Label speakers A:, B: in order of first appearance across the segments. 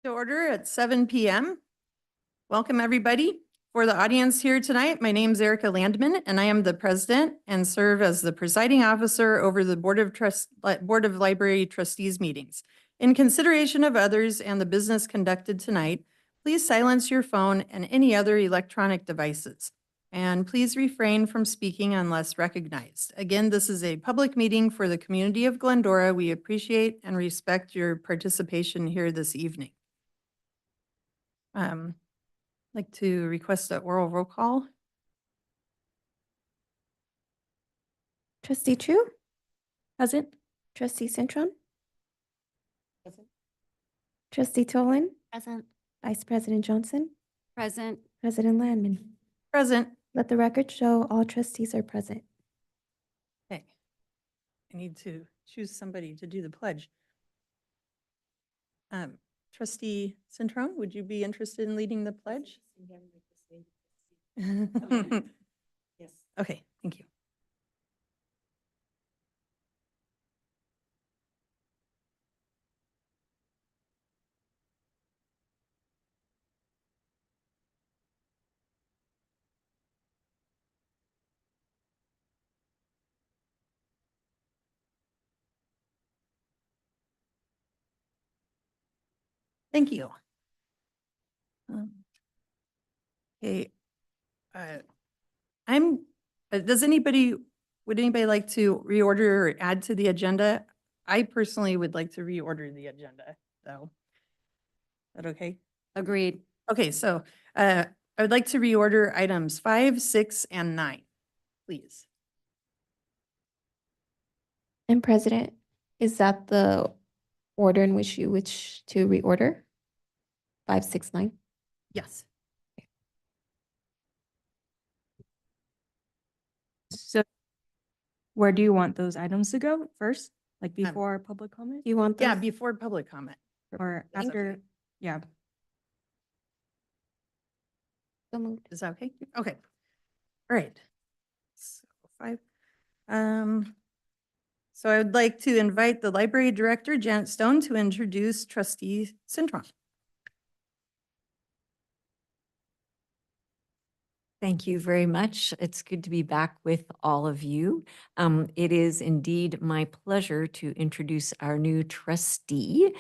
A: To order at 7 p.m. Welcome, everybody. For the audience here tonight, my name is Erica Landman, and I am the president and serve as the presiding officer over the Board of Library Trustees meetings. In consideration of others and the business conducted tonight, please silence your phone and any other electronic devices. And please refrain from speaking unless recognized. Again, this is a public meeting for the community of Glendora. We appreciate and respect your participation here this evening. I'd like to request an oral roll call.
B: Trustee Chu?
A: Present.
B: Trustee Cintron?
A: Present.
B: Trustee Tolan?
C: Present.
B: Vice President Johnson?
C: Present.
B: President Landman?
A: Present.
B: Let the record show all trustees are present.
A: Okay. I need to choose somebody to do the pledge. Trustee Cintron, would you be interested in leading the pledge?
C: Yes.
A: Okay, thank you. Thank you. Okay. Would anybody like to reorder or add to the agenda? I personally would like to reorder the agenda, though. Is that okay?
C: Agreed.
A: Okay, so I would like to reorder items 5, 6, and 9, please.
B: And President, is that the order in which you wish to reorder? 5, 6, 9?
A: Yes.
D: So where do you want those items to go first? Like before public comment
B: You want
A: Yeah,
B: those?
A: before public comment.
D: or
A: That's
D: after?
A: okay.
D: Yeah.
B: So moved.
A: Is that okay? Okay. All right. So 5. So I would like to invite the library director, Janet Stone, to introduce Trustee Cintron.
E: Thank you very much. It's good to be back with all of you. It is indeed my pleasure to introduce our new trustee.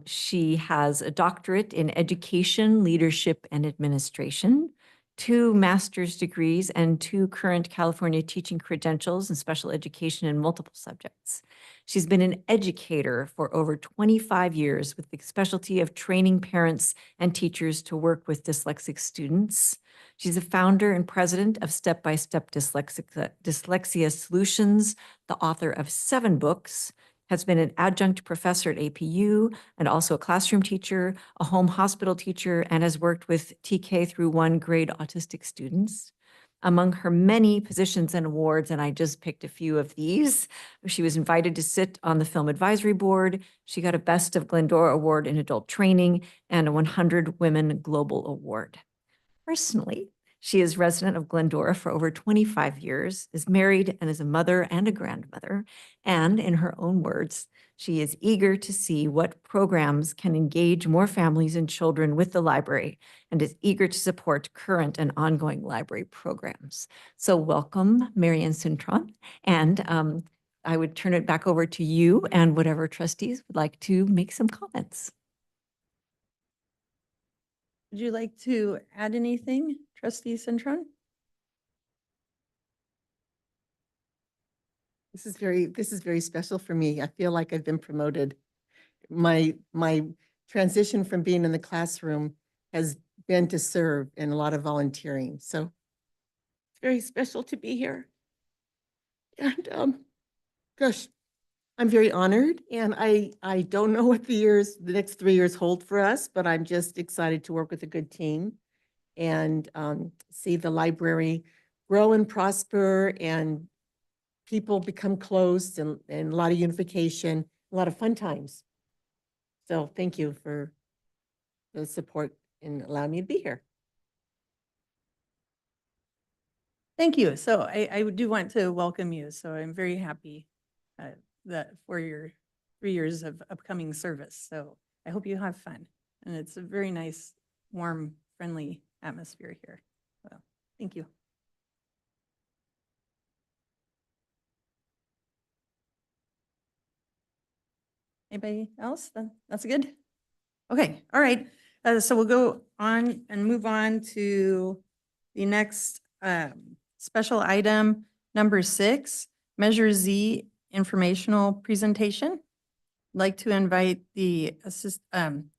E: She has a doctorate in education, leadership, and administration, 2 master's degrees, and 2 current California teaching credentials in special education in multiple subjects. She's been an educator for over 25 years with the specialty of training parents and teachers to work with dyslexic students. She's the founder and president of Step by Step Dyslexia Solutions, the author of 7 books, has been an adjunct professor at APU and also a classroom teacher, a home hospital teacher, and has worked with TK through 1 grade autistic students. Among her many positions and awards, and I just picked a few of these, she was invited to sit on the Film Advisory Board. She got a Best of Glendora Award in Adult Training and a 100 Women Global Award. Personally, she is resident of Glendora for over 25 years, is married and is a mother and a grandmother. And in her own words, she is eager to see what programs can engage more families and children with the library and is eager to support current and ongoing library programs. So welcome, Marianne Cintron. And I would turn it back over to you and whatever trustees would like to make some comments.
A: Would you like to add anything, Trustee Cintron?
F: This is very special for me. I feel like I've been promoted. My transition from being in the classroom has been to serve in a lot of volunteering. So it's very special to be here. And gosh, I'm very honored, and I don't know what the next 3 years hold for us, but I'm just excited to work with a good team and see the library grow and prosper and people become close and a lot of unification, a lot of fun times. So thank you for the support and allowing me to be here.
A: Thank you. So I do want to welcome you. So I'm very happy that for your 3 years of upcoming service. So I hope you have fun. And it's a very nice, warm, friendly atmosphere here. So, thank you. Anybody else? Then that's good. Okay, all right. So we'll go on and move on to the next special item, number 6, Measure Z informational presentation. I'd like to invite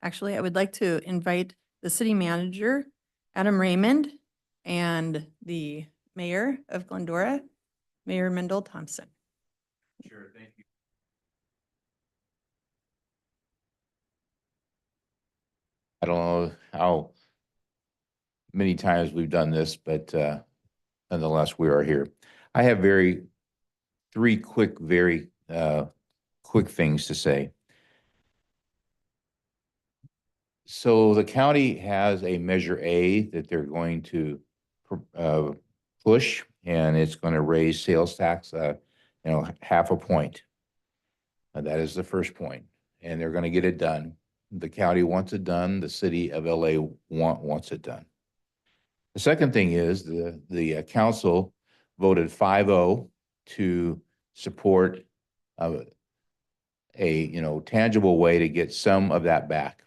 A: actually, I would like to invite the city manager, Adam Raymond, and the mayor of Glendora, Mayor Mendel Thompson.
G: Sure, thank you. I don't know how many times we've done this, but nonetheless, we are here. I have three very quick things to say. So the county has a Measure A that they're going to push, and it's going to raise sales tax, half a point. That is the first point, and they're going to get it done. The county wants it done. The city of LA wants it done. The second thing is the council voted 5-0 to support a tangible way to get some of that back.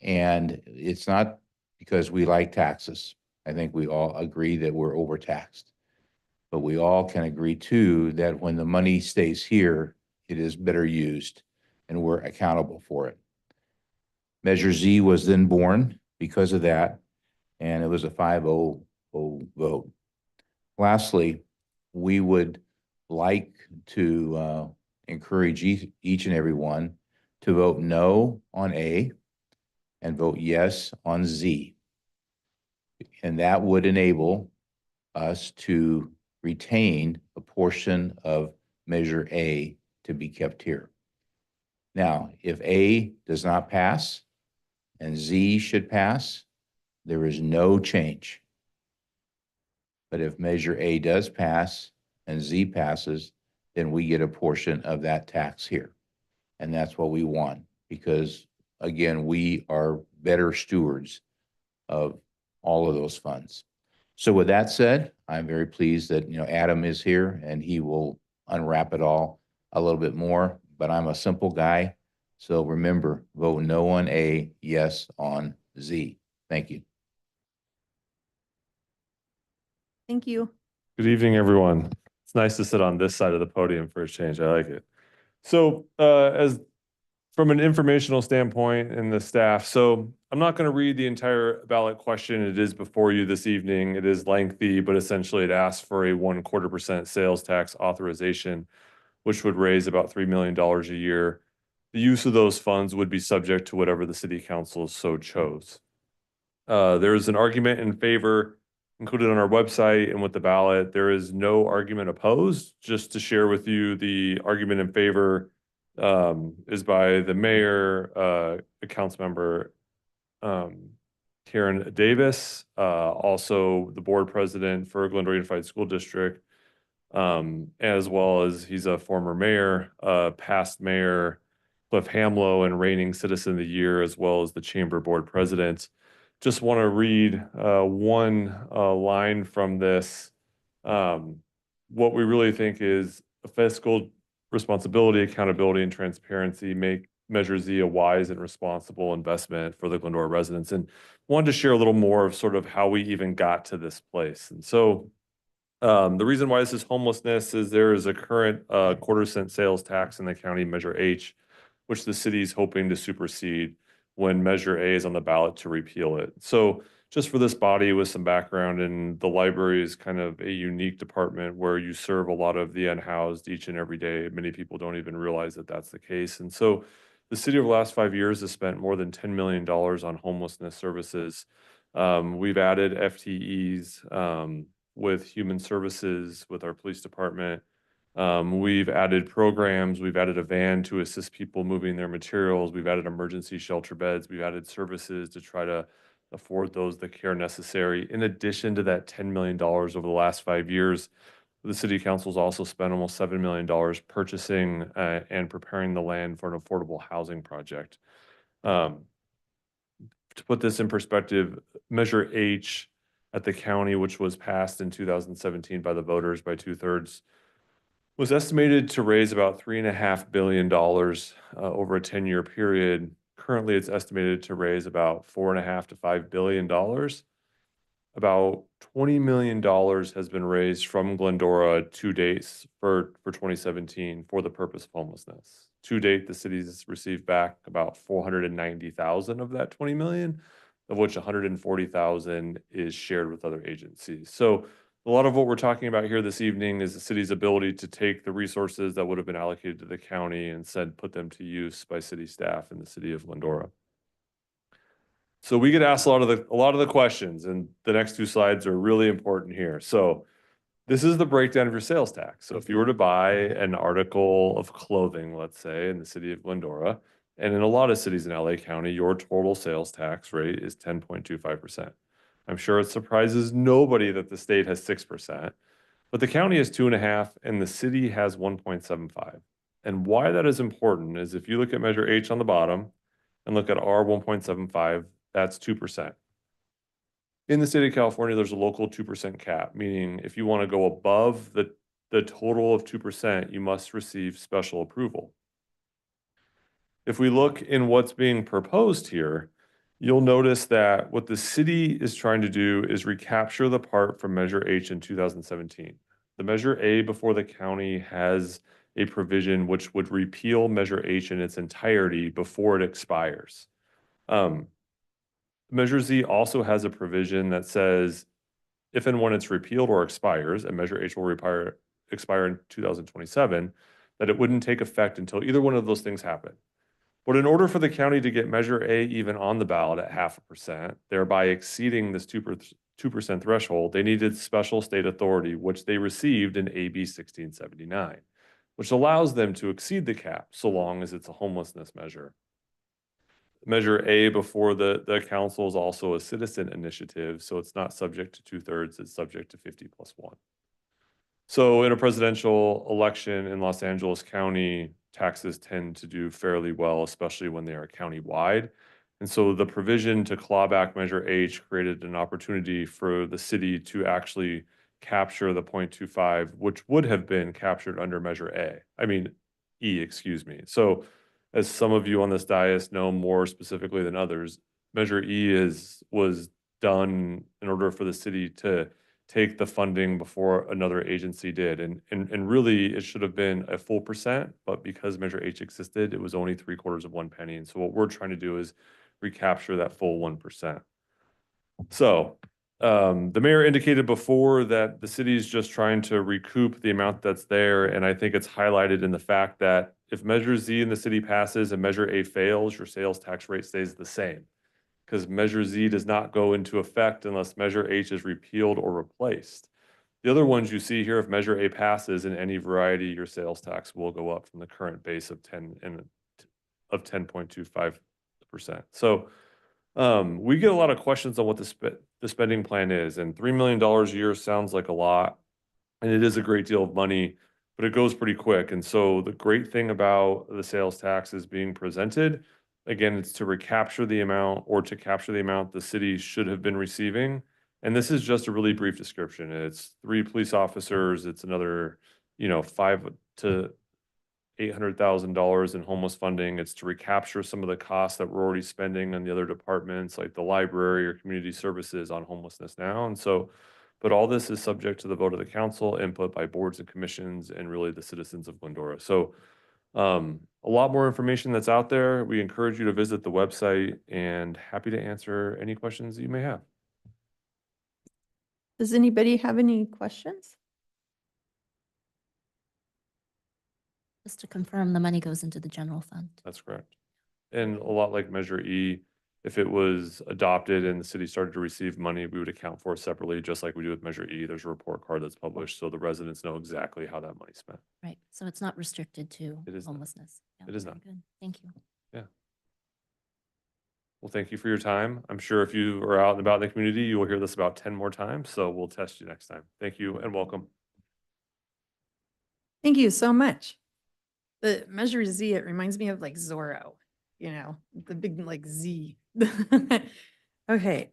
G: And it's not because we like taxes. I think we all agree that we're overtaxed. But we all can agree too that when the money stays here, it is better used and we're accountable for it. Measure Z was then born because of that, and it was a 5-0 vote. Lastly, we would like to encourage each and every one to vote no on A and vote yes on Z. And that would enable us to retain a portion of Measure A to be kept here. Now, if A does not pass and Z should pass, there is no change. But if Measure A does pass and Z passes, then we get a portion of that tax here. And that's what we want because, again, we are better stewards of all of those funds. So with that said, I'm very pleased that, Adam is here and he will unwrap it all a little bit more, but I'm a simple guy. So remember, vote no on A, yes on Z. Thank you.
A: Thank you.
H: Good evening, everyone. It's nice to sit on this side of the podium for a change. I like it. So as from an informational standpoint and the staff, so I'm not going to read the entire ballot question. It is before you this evening. It is lengthy, but essentially it asks for a 1/4% sales tax authorization, which would raise about $3 million a year. The use of those funds would be subject to whatever the city council so chose. There is an argument in favor included on our website and with the ballot. There is no argument opposed. Just to share with you, the argument in favor is by the mayor, a council member, Karen Davis, also the board president for Glendora Unified School District, as well as he's a former mayor, past mayor, Cliff Hamlow, and reigning citizen of the year, as well as the chamber board president. Just want to read one line from this. What we really think is a fiscal responsibility, accountability, and transparency make Measure Z a wise and responsible investment for the Glendora residents. And wanted to share a little more of sort of how we even got to this place. And so the reason why this is homelessness is there is a current 1/4-cent sales tax in the county, Measure H, which the city is hoping to supersede when Measure A is on the ballot to repeal it. So just for this body with some background, and the library is kind of a unique department where you serve a lot of the unhoused each and every day. Many people don't even realize that that's the case. And so the city over the last 5 years has spent more than $10 million on homelessness services. We've added FTEs with human services, with our police department. We've added programs, we've added a van to assist people moving their materials, we've added emergency shelter beds, we've added services to try to afford those the care necessary. In addition to that $10 million over the last 5 years, the city council's also spent almost $7 million purchasing and preparing the land for an affordable housing project. to put this in perspective, Measure H at the county, which was passed in 2017 by the voters by 2/3, was estimated to raise about $3.5 billion over a 10-year period. Currently, it's estimated to raise about $4.5 to $5 billion. About $20 million has been raised from Glendora to date for 2017 for the purpose of homelessness. To date, the city's received back about 490,000 of that 20 million, of which 140,000 is shared with other agencies. So a lot of what we're talking about here this evening is the city's ability to take the resources that would have been allocated to the county and said put them to use by city staff in the city of Glendora. So we get asked a lot of the questions, and the next two slides are really important here. So this is the breakdown of your sales tax. So if you were to buy an article of clothing, let's say, in the city of Glendora, and in a lot of cities in LA County, your total sales tax rate is 10.25%. I'm sure it surprises nobody that the state has 6%, but the county has 2.5% and the city has 1.75%. And why that is important is if you look at Measure H on the bottom and look at R 1.75, that's 2%. In the state of California, there's a local 2% cap, meaning if you want to go above the total of 2%, you must receive special approval. If we look in what's being proposed here, you'll notice that what the city is trying to do is recapture the part from Measure H in 2017. The Measure A before the county has a provision which would repeal Measure H in its entirety before it expires. Measure Z also has a provision that says if and when it's repealed or expires, and Measure H will expire in 2027, that it wouldn't take effect until either one of those things happen. But in order for the county to get Measure A even on the ballot at 0.5%, thereby exceeding this 2% threshold, they needed special state authority, which they received in AB 1679, which allows them to exceed the cap so long as it's a homelessness measure. Measure A before the council is also a citizen initiative, so it's not subject to 2/3, it's subject to 50+1. So in a presidential election in Los Angeles County, taxes tend to do fairly well, especially when they are countywide. And so the provision to claw back Measure H created an opportunity for the city to actually capture the 0.25, which would have been captured under Measure E, excuse me. So as some of you on this dais know more specifically than others, Measure E was done in order for the city to take the funding before another agency did. And really, it should have been a full percent, but because Measure H existed, it was only 3/4 of 1 penny. And so what we're trying to do is recapture that full 1%. So the mayor indicated before that the city is just trying to recoup the amount that's there. And I think it's highlighted in the fact that if Measure Z in the city passes and Measure A fails, your sales tax rate stays the same, because Measure Z does not go into effect unless Measure H is repealed or replaced. The other ones you see here, if Measure A passes in any variety, your sales tax will go up from the current base of 10.25%. So we get a lot of questions on what the spending plan is, and $3 million a year sounds like a lot, and it is a great deal of money, but it goes pretty quick. And so the great thing about the sales tax is being presented, again, it's to recapture the amount or to capture the amount the city should have been receiving. And this is just a really brief description. It's 3 police officers, it's another, $500,000 to $800,000 in homeless funding. It's to recapture some of the costs that we're already spending on the other departments like the library or community services on homelessness now. And so, but all this is subject to the vote of the council, input by boards and commissions, and really the citizens of Glendora. So a lot more information that's out there. We encourage you to visit the website, and happy to answer any questions that you may have.
A: Does anybody have any questions?
I: Just to confirm, the money goes into the general fund.
H: That's correct. And a lot like Measure E, if it was adopted and the city started to receive money, we would account for it separately, just like we do with Measure E. There's a report card that's published, so the residents know exactly how that money's spent.
I: Right. So it's not restricted to
H: It is not.
I: homelessness. Yeah,
H: It is
I: very
H: not.
I: Good. Thank you.
H: Well, thank you for your time. I'm sure if you are out and about in the community, you will hear this about 10 more times, so we'll test you next time. Thank you and welcome.
A: Thank you so much. The Measure Z, it reminds me of like Zorro. you know, the big like Z. Okay,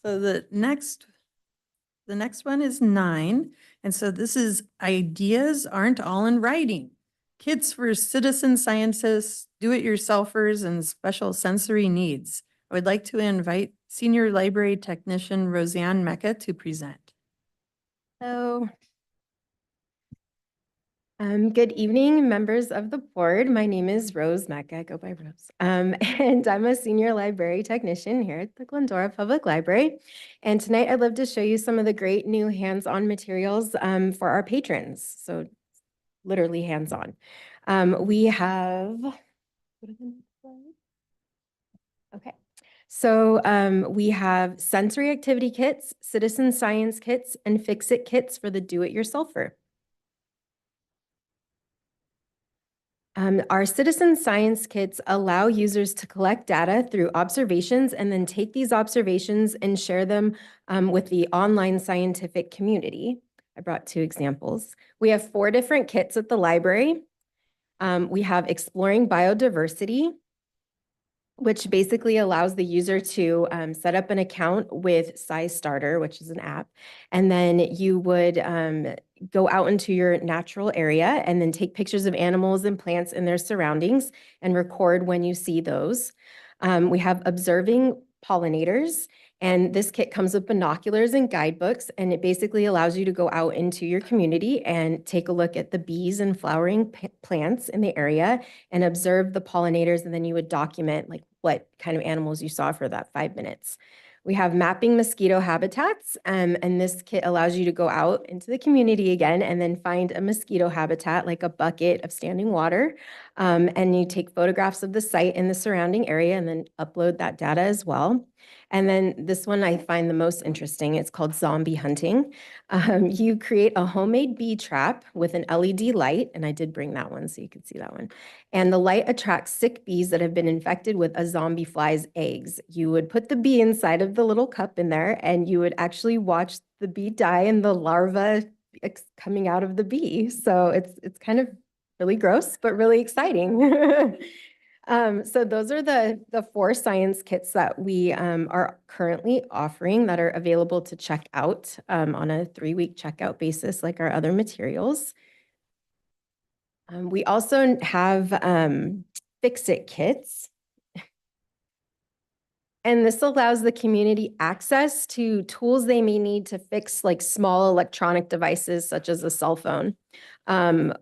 A: so the next one is 9. And so this is ideas aren't all in writing. Kits for citizen scientists, do-it-yourselfers, and special sensory needs. I would like to invite Senior Library Technician Roseanne Mecca to present.
J: Hello. Good evening, members of the board. My name is Rose Mecca. I go by Rose. And I'm a senior library technician here at the Glendora Public Library. And tonight I'd love to show you some of the great new hands-on materials for our patrons. So literally hands-on. We have, okay. So we have sensory activity kits, citizen science kits, and fix-it kits for the do-it-yourselfer. Our citizen science kits allow users to collect data through observations and then take these observations and share them with the online scientific community. I brought 2 examples. We have 4 different kits at the library. We have Exploring Biodiversity, which basically allows the user to set up an account with SciStarter, which is an app. And then you would go out into your natural area and then take pictures of animals and plants and their surroundings and record when you see those. We have Observing Pollinators. And this kit comes with binoculars and guidebooks, and it basically allows you to go out into your community and take a look at the bees and flowering plants in the area and observe the pollinators, and then you would document like what kind of animals you saw for that 5 minutes. We have Mapping Mosquito Habitats, and this kit allows you to go out into the community again and then find a mosquito habitat, like a bucket of standing water, and you take photographs of the site and the surrounding area and then upload that data as well. And then this one I find the most interesting. It's called Zombie Hunting. You create a homemade bee trap with an LED light, and I did bring that one so you could see that one. And the light attracts sick bees that have been infected with a zombie fly's eggs. You would put the bee inside of the little cup in there, and you would actually watch the bee die and the larva coming out of the bee. So it's kind of really gross, but really exciting. So those are the 4 science kits that we are currently offering that are available to check out on a 3-week checkout basis, like our other materials. We also have fix-it kits. And this allows the community access to tools they may need to fix like small electronic devices such as a cell phone.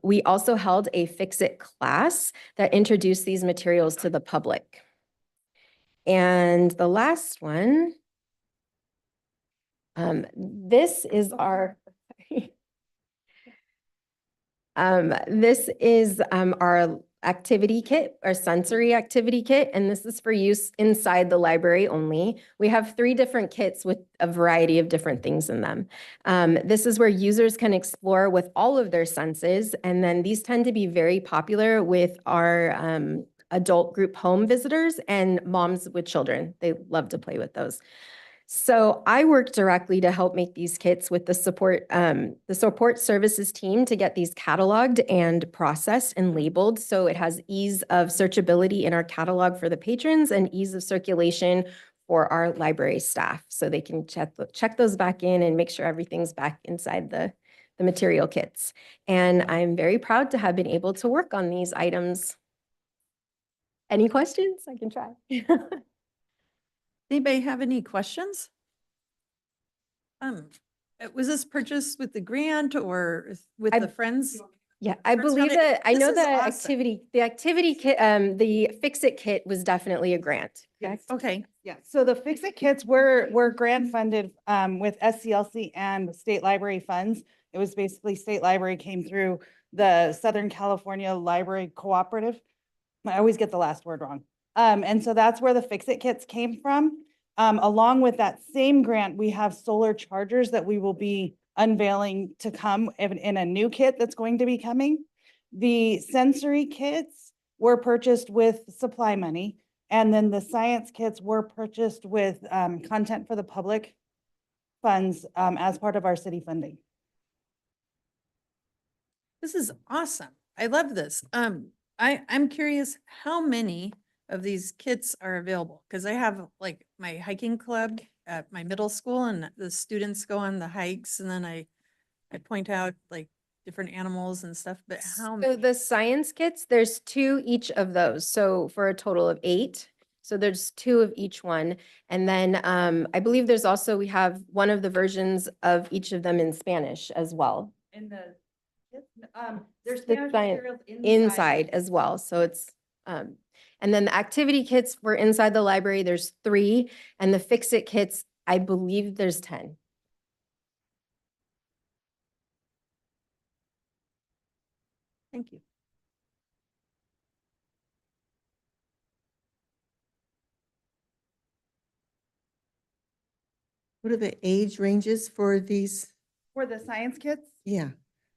J: We also held a fix-it class that introduced these materials to the public. And the last one, this is our our activity kit, our sensory activity kit, and this is for use inside the library only. We have 3 different kits with a variety of different things in them. This is where users can explore with all of their senses, and then these tend to be very popular with our adult group home visitors and moms with children. They love to play with those. So I work directly to help make these kits with the support services team to get these cataloged and processed and labeled. So it has ease of searchability in our catalog for the patrons and ease of circulation for our library staff. So they can check those back in and make sure everything's back inside the material kits. And I'm very proud to have been able to work on these items. Any questions? I can try.
A: Anybody have any questions? Was this purchased with the grant or with the friends?
J: Yeah, I
A: Friends
J: believe
A: Foundation?
J: that, I know
A: This is
J: the
A: awesome.
J: activity kit, the Fix-It kit was definitely a grant. correct?
A: Okay,
K: Yeah, so the Fix-It kits were grant funded with SCLC and state library funds. It was basically state library came through the Southern California Library Cooperative. I always get the last word wrong. And so that's where the Fix-It kits came from. Along with that same grant, we have solar chargers that we will be unveiling to come in a new kit that's going to be coming. The sensory kits were purchased with supply money, and then the science kits were purchased with content for the public funds as part of our city funding.
A: this is awesome. I love this. I'm curious how many of these kits are available? Because I have like my hiking club at my middle school and the students go on the hikes and then I point out like different animals and stuff, but how?
J: So the science kits, there's 2 each of those. So for a total of 8. So there's 2 of each one. And then I believe there's also, we have one of the versions of each of them in Spanish as well.
K: In the, there's
J: The
K: Spanish
J: science-
K: materials
J: Inside as well. So it's, and then the activity kits were inside the library. There's 3. And the fix-it kits, I believe there's 10.
A: Thank you.
F: What are the age ranges for these?
K: For the science kits?
F: Yeah.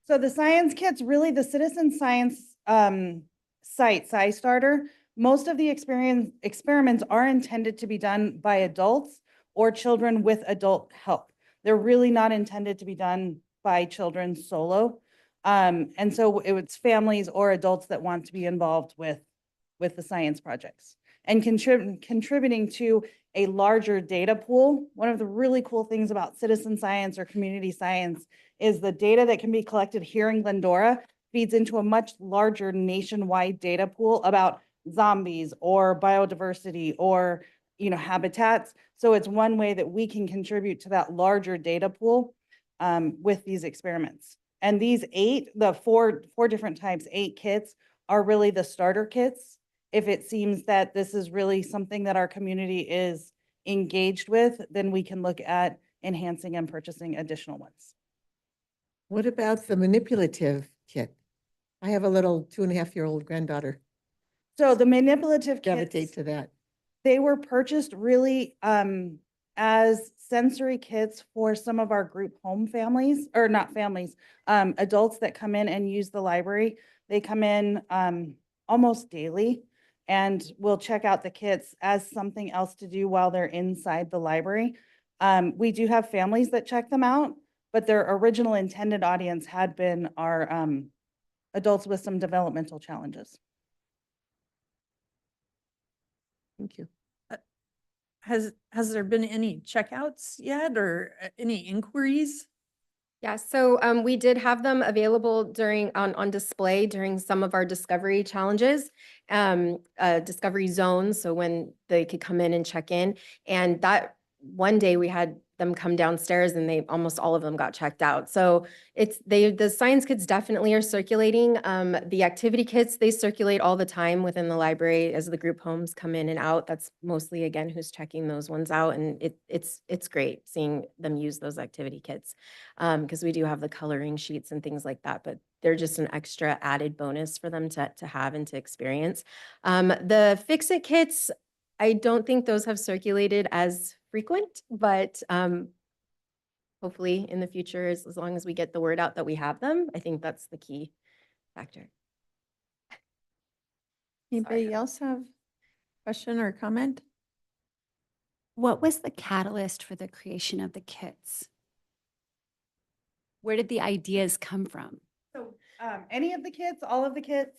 K: So the science kits, really the citizen science site, SciStarter, most of the experiments are intended to be done by adults or children with adult help. They're really not intended to be done by children solo. And so it's families or adults that want to be involved with the science projects and contributing to a larger data pool. One of the really cool things about citizen science or community science is the data that can be collected here in Glendora feeds into a much larger nationwide data pool about zombies or biodiversity or, you know, habitats. So it's one way that we can contribute to that larger data pool with these experiments. And these 8, the four different types, 8 kits are really the starter kits. If it seems that this is really something that our community is engaged with, then we can look at enhancing and purchasing additional ones.
F: What about the manipulative kit? I have a little 2.5-year-old granddaughter.
K: So the manipulative
F: Gravitate
K: kits,
F: to that.
K: they were purchased really as sensory kits for some of our group home families, or not families, adults that come in and use the library. They come in almost daily and will check out the kits as something else to do while they're inside the library. We do have families that check them out, but their original intended audience had been our adults with some developmental challenges.
F: Thank you.
A: Has there been any checkouts yet or any inquiries?
J: Yeah, so we did have them available during on display during some of our discovery challenges, discovery zones. So when they could come in and check in, and that one day we had them come downstairs and they almost all of them got checked out. So the science kits definitely are circulating. The activity kits, they circulate all the time within the library as the group homes come in and out. That's mostly again who's checking those ones out, and it's great seeing them use those activity kits because we do have the coloring sheets and things like that, but they're just an extra added bonus for them to have and to experience. The fix-it kits, I don't think those have circulated as frequent, but hopefully in the future, as long as we get the word out that we have them, I think that's the key factor.
A: Anybody else have question or comment?
C: What was the catalyst for the creation of the kits? Where did the ideas come from?
K: So any of the kits, all of the kits,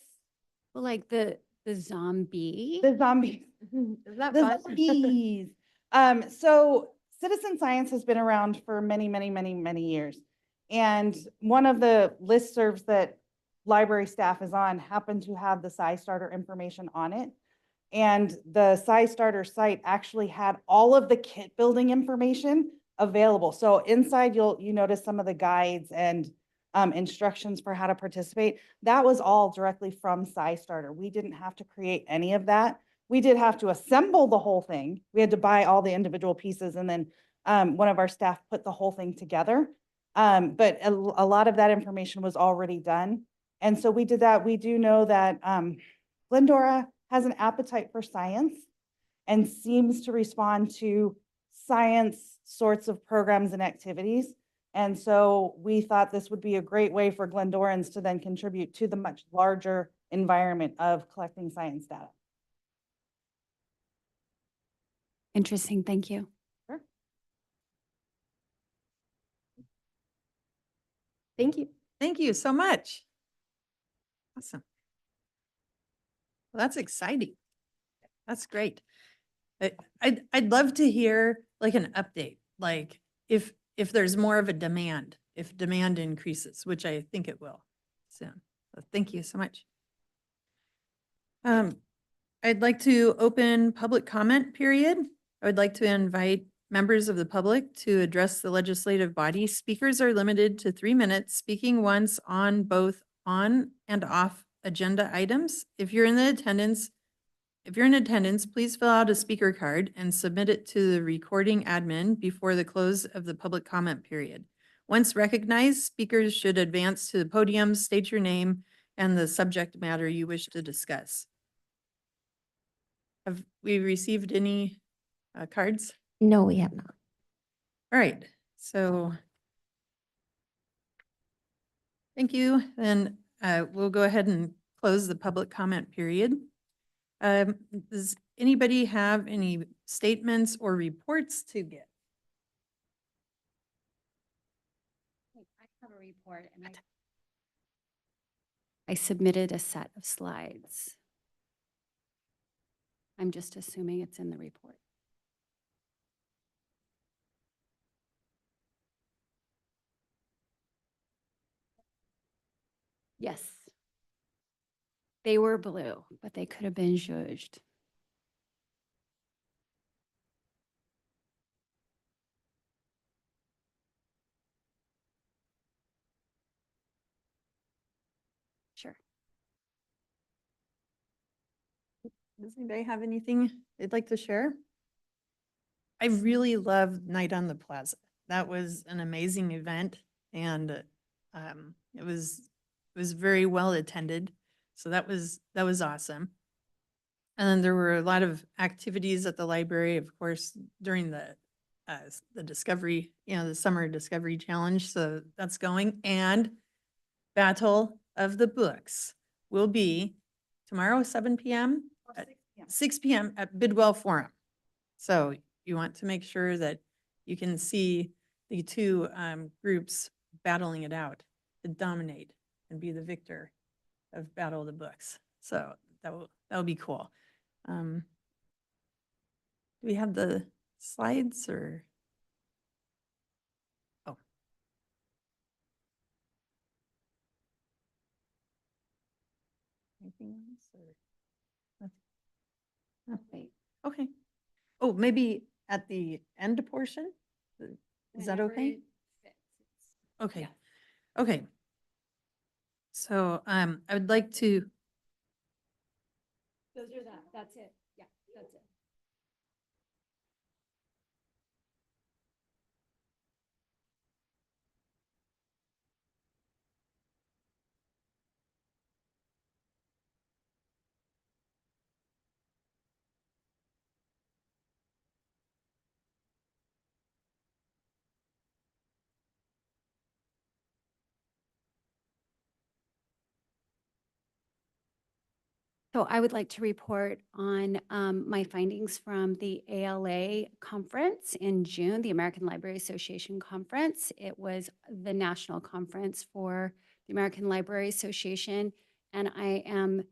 C: Well, like the zombie.
K: the zombies.
J: Isn't that
K: The
J: fun?
K: zombies. So citizen science has been around for many, many, many, many years. And one of the listservs that library staff is on happened to have the SciStarter information on it. And the SciStarter site actually had all of the kit building information available. So inside you notice some of the guides and instructions for how to participate. That was all directly from SciStarter. We didn't have to create any of that. We did have to assemble the whole thing. We had to buy all the individual pieces, and then one of our staff put the whole thing together. But a lot of that information was already done. And so we did that. We do know that Glendora has an appetite for science and seems to respond to science sorts of programs and activities. And so we thought this would be a great way for Glendorans to then contribute to the much larger environment of collecting science data.
C: Interesting. Thank you.
K: Sure.
J: Thank you.
A: Thank you so much. Awesome. Well, that's exciting. That's great. I'd love to hear like an update, like if there's more of a demand, if demand increases, which I think it will soon. So thank you so much. I'd like to open public comment period. I would like to invite members of the public to address the legislative body. Speakers are limited to 3 minutes, speaking once on both on and off agenda items. If you're in attendance, please fill out a speaker card and submit it to the recording admin before the close of the public comment period. Once recognized, speakers should advance to the podium, state your name and the subject matter you wish to discuss. Have we received any cards?
B: No, we have not.
A: All right, so thank you. Then we'll go ahead and close the public comment period. Does anybody have any statements or reports to give?
C: I have a report and I submitted a set of slides. I'm just assuming it's in the report. Yes. They were blue, but they could have been zhuzhed. Sure.
A: Does anybody have anything they'd like to share? I really loved Night on the Plaza. That was an amazing event, and it was very well attended. So that was awesome. And then there were a lot of activities at the library, of course, during the discovery, the summer discovery challenge. So that's going. And Battle of the Books will be tomorrow, 7 p.m. at 6 p.m. at Bidwell Forum. So you want to make sure that you can see the two groups battling it out to dominate and be the victor of Battle of the Books. So that will be cool. Do we have the slides or? Oh. Anything else or? Nothing. Okay. Oh, maybe at the end portion? Is that okay? Okay.
C: Yeah.
A: Okay. So I would like to.
C: Those are that's it. Yeah, that's it. So I would like to report on my findings from the ALA conference in June, the American Library Association conference. It was the national conference for the American Library Association, and I am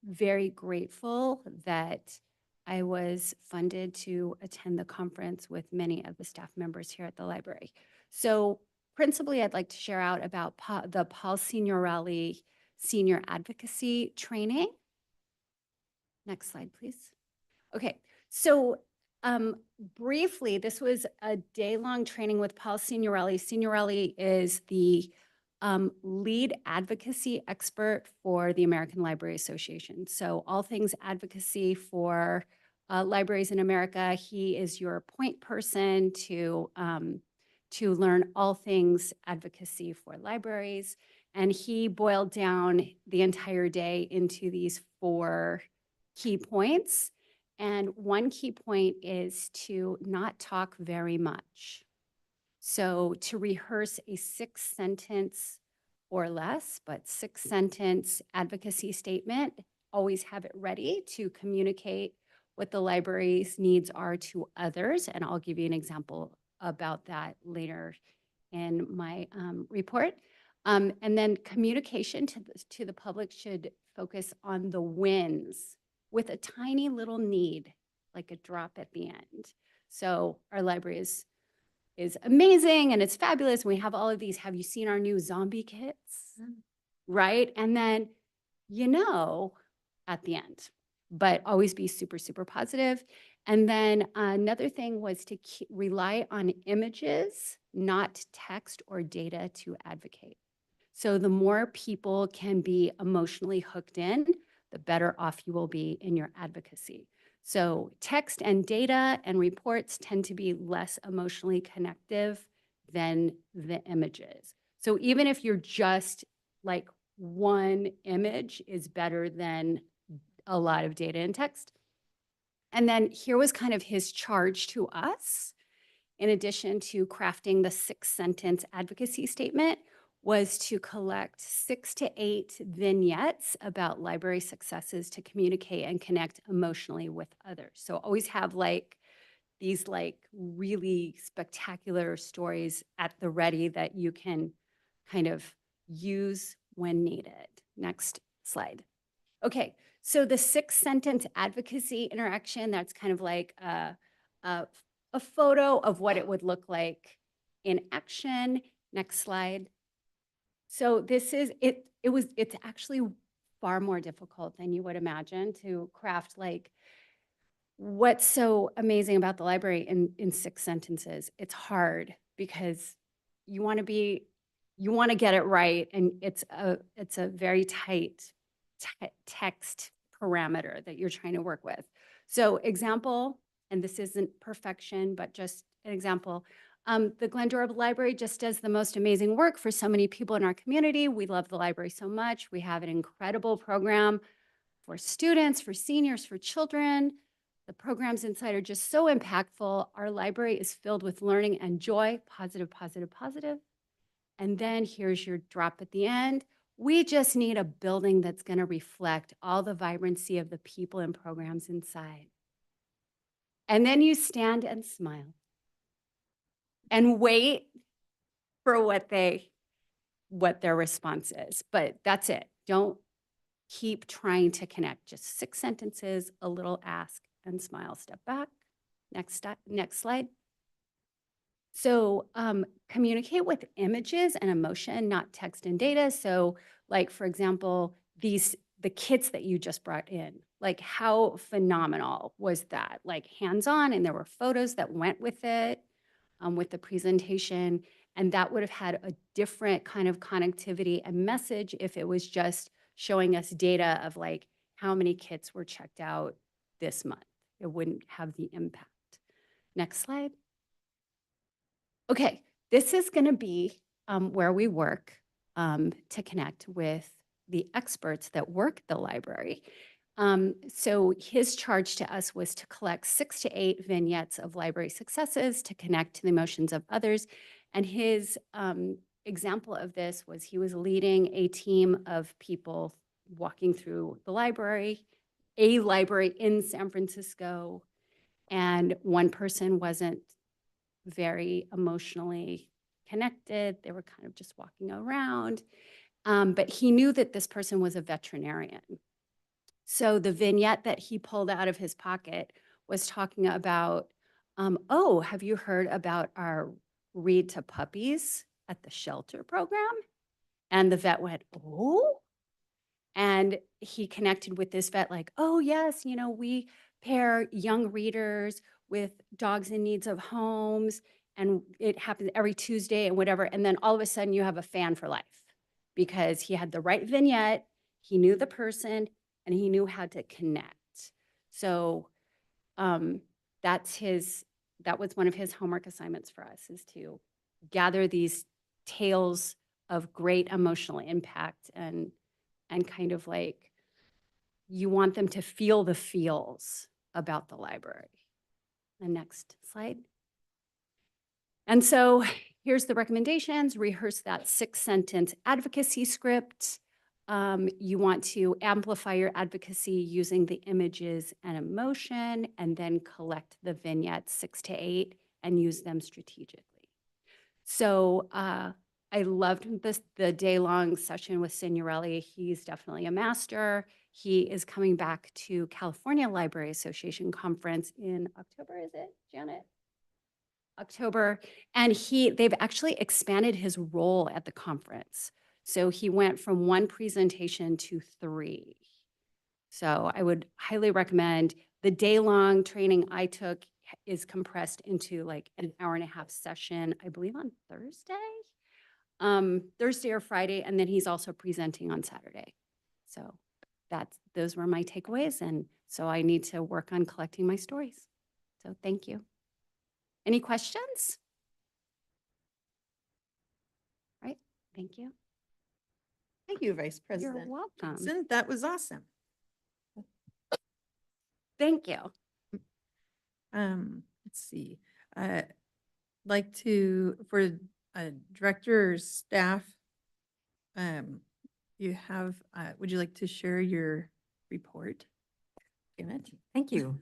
C: very grateful that I was funded to attend the conference with many of the staff members here at the library. So principally, I'd like to share out about the Paul Signorelli Senior Advocacy Training. Next slide, please. Okay, so briefly, this was a day-long training with Paul Signorelli. Signorelli is the lead advocacy expert for the American Library Association. So all things advocacy for libraries in America. He is your point person to learn all things advocacy for libraries. And he boiled down the entire day into these 4 key points. And one key point is to not talk very much. So to rehearse a 6-sentence or less, but 6-sentence advocacy statement, always have it ready to communicate what the library's needs are to others. And I'll give you an example about that later in my report. And then communication to the public should focus on the wins with a tiny little need, like a drop at the end. So our library is amazing and it's fabulous. We have all of these. Have you seen our new zombie kits? Right? And then, at the end, but always be super, super positive. And then another thing was to rely on images, not text or data to advocate. So the more people can be emotionally hooked in, the better off you will be in your advocacy. So text and data and reports tend to be less emotionally connective than the images. So even if you're just like one image is better than a lot of data and text. And then here was kind of his charge to us, in addition to crafting the 6-sentence advocacy statement, was to collect 6 to 8 vignettes about library successes to communicate and connect emotionally with others. So always have these really spectacular stories at the ready that you can kind of use when needed. Next slide. Okay, so the 6-sentence advocacy interaction, that's kind of like a photo of what it would look like in action. Next slide. So this is, it's actually far more difficult than you would imagine to craft what's so amazing about the library in 6 sentences. It's hard because you want to get it right, and it's a very tight text parameter that you're trying to work with. So example, and this isn't perfection, but just an example. The Glendora Library just does the most amazing work for so many people in our community. We love the library so much. We have an incredible program for students, for seniors, for children. The programs inside are just so impactful. Our library is filled with learning and joy, positive, positive, positive. And then here's your drop at the end. We just need a building that's going to reflect all the vibrancy of the people and programs inside. And then you stand and smile and wait for what their response is. But that's it. Don't keep trying to connect. Just 6 sentences, a little ask and smile. Step back. Next slide. So communicate with images and emotion, not text and data. So like, for example, the kits that you just brought in, like how phenomenal was that? Like hands-on, and there were photos that went with it, with the presentation. And that would have had a different kind of connectivity and message if it was just showing us data of like how many kits were checked out this month. It wouldn't have the impact. Next slide. Okay, this is going to be where we work to connect with the experts that work at the library. So his charge to us was to collect 6 to 8 vignettes of library successes to connect to the emotions of others. And his example of this was he was leading a team of people walking through the library, a library in San Francisco, and one person wasn't very emotionally connected. They were kind of just walking around. But he knew that this person was a veterinarian. So the vignette that he pulled out of his pocket was talking about, oh, have you heard about our Read to Puppies at the shelter program? And the vet went, oh? And he connected with this vet like, oh, yes, we pair young readers with dogs in needs of homes, and it happens every Tuesday and whatever. And then all of a sudden you have a fan for life because he had the right vignette, he knew the person, and he knew how to connect. So that was one of his homework assignments for us, is to gather these tales of great emotional impact and kind of like, you want them to feel the feels about the library. The next slide. And so here's the recommendations. Rehearse that 6-sentence advocacy script. You want to amplify your advocacy using the images and emotion, and then collect the vignettes 6 to 8 and use them strategically. So I loved the day-long session with Signorelli. He's definitely a master. He is coming back to California Library Association Conference in October, is it, Janet? October. And they've actually expanded his role at the conference. So he went from 1 presentation to 3. So I would highly recommend the day-long training I took is compressed into like an hour-and-a-half session, I believe on Thursday or Friday, and then he's also presenting on Saturday. So those were my takeaways, and so I need to work on collecting my stories. So thank you. Any questions? All right, thank you.
A: Thank you, Vice
C: You're
A: President
C: welcome.
A: Johnson. That was awesome.
C: Thank you.
A: Let's see. Like to, for director or staff, you have, would you like to share your report? Janet?
E: Thank you.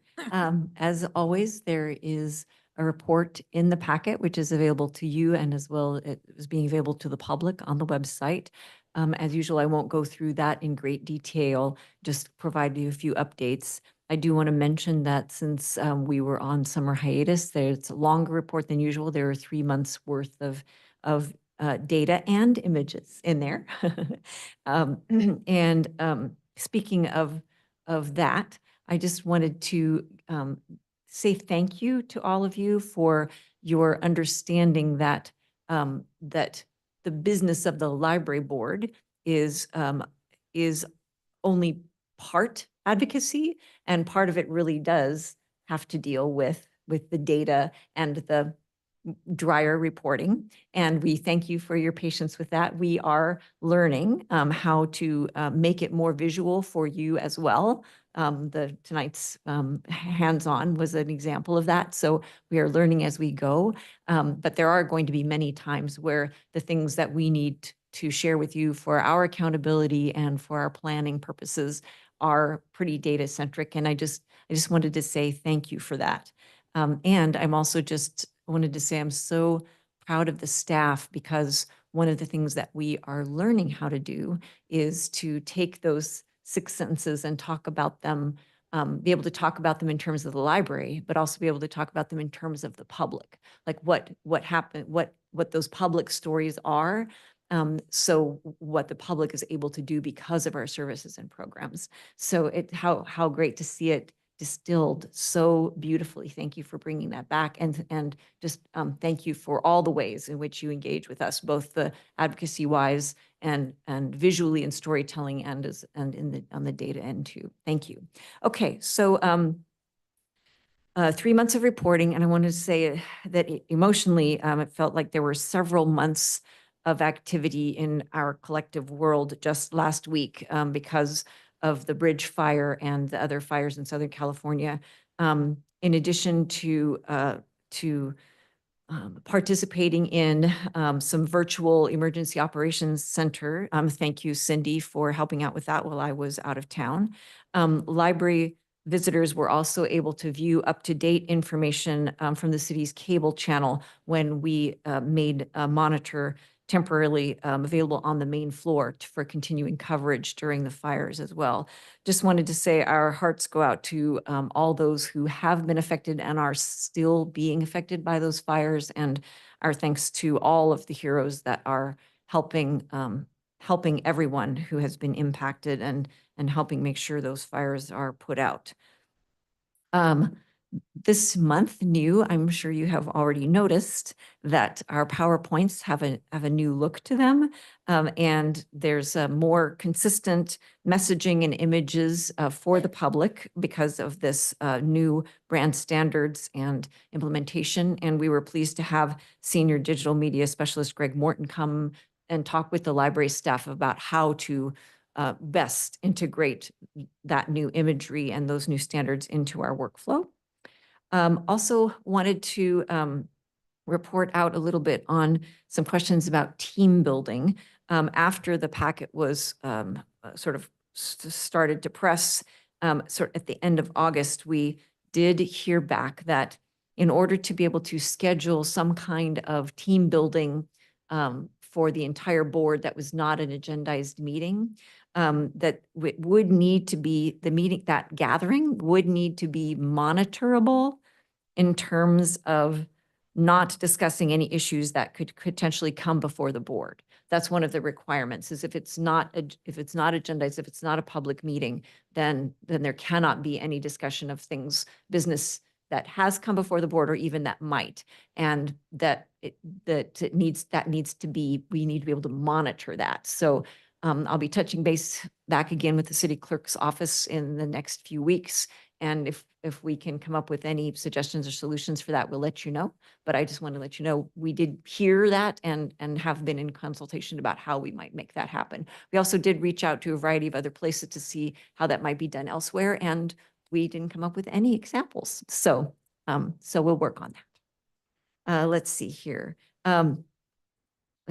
E: As always, there is a report in the packet, which is available to you and as well it is being available to the public on the website. As usual, I won't go through that in great detail, just provide you a few updates. I do want to mention that since we were on summer hiatus, there's a longer report than usual. There are 3 months worth of data and images in there. Speaking of that, I just wanted to say thank you to all of you for your understanding that that the business of the library board is only part advocacy, and part of it really does have to deal with the data and the drier reporting. And we thank you for your patience with that. We are learning how to make it more visual for you as well. Tonight's hands-on was an example of that. So we are learning as we go. But there are going to be many times where the things that we need to share with you for our accountability and for our planning purposes are pretty data centric. And I just wanted to say thank you for that. And I'm also just wanted to say I'm so proud of the staff, because one of the things that we are learning how to do is to take those 6 sentences and talk about them, be able to talk about them in terms of the library, but also be able to talk about them in terms of the public, like what happened, what those public stories are. So what the public is able to do because of our services and programs. So how great to see it distilled so beautifully. Thank you for bringing that back, and just thank you for all the ways in which you engage with us, both the advocacy wise and visually in storytelling and on the data end too. Thank you. Okay, so 3 months of reporting, and I wanted to say that emotionally, it felt like there were several months of activity in our collective world just last week because of the bridge fire and the other fires in Southern California. In addition to participating in some virtual emergency operations center. Thank you, Cindy, for helping out with that while I was out of town. Library visitors were also able to view up-to-date information from the city's cable channel when we made a monitor temporarily available on the main floor for continuing coverage during the fires as well. Just wanted to say our hearts go out to all those who have been affected and are still being affected by those fires, and our thanks to all of the heroes that are helping everyone who has been impacted and helping make sure those fires are put out. This month new, I'm sure you have already noticed that our PowerPoints have a new look to them. And there's a more consistent messaging and images for the public because of this new brand standards and implementation. And we were pleased to have Senior Digital Media Specialist Greg Morton come and talk with the library staff about how to best integrate that new imagery and those new standards into our workflow. Also wanted to report out a little bit on some questions about team building. After the packet was sort of started to press sort at the end of August, we did hear back that in order to be able to schedule some kind of team building for the entire board that was not an agendized meeting, that would need to be, the meeting, that gathering would need to be monitorable in terms of not discussing any issues that could potentially come before the board. That's one of the requirements, is if it's not agendized, if it's not a public meeting, then there cannot be any discussion of things, business that has come before the board or even that might. And we need to be able to monitor that. So I'll be touching base back again with the city clerk's office in the next few weeks. And if we can come up with any suggestions or solutions for that, we'll let you know. But I just want to let you know, we did hear that and have been in consultation about how we might make that happen. We also did reach out to a variety of other places to see how that might be done elsewhere, and we didn't come up with any examples. So we'll work on that. Let's see here. Let's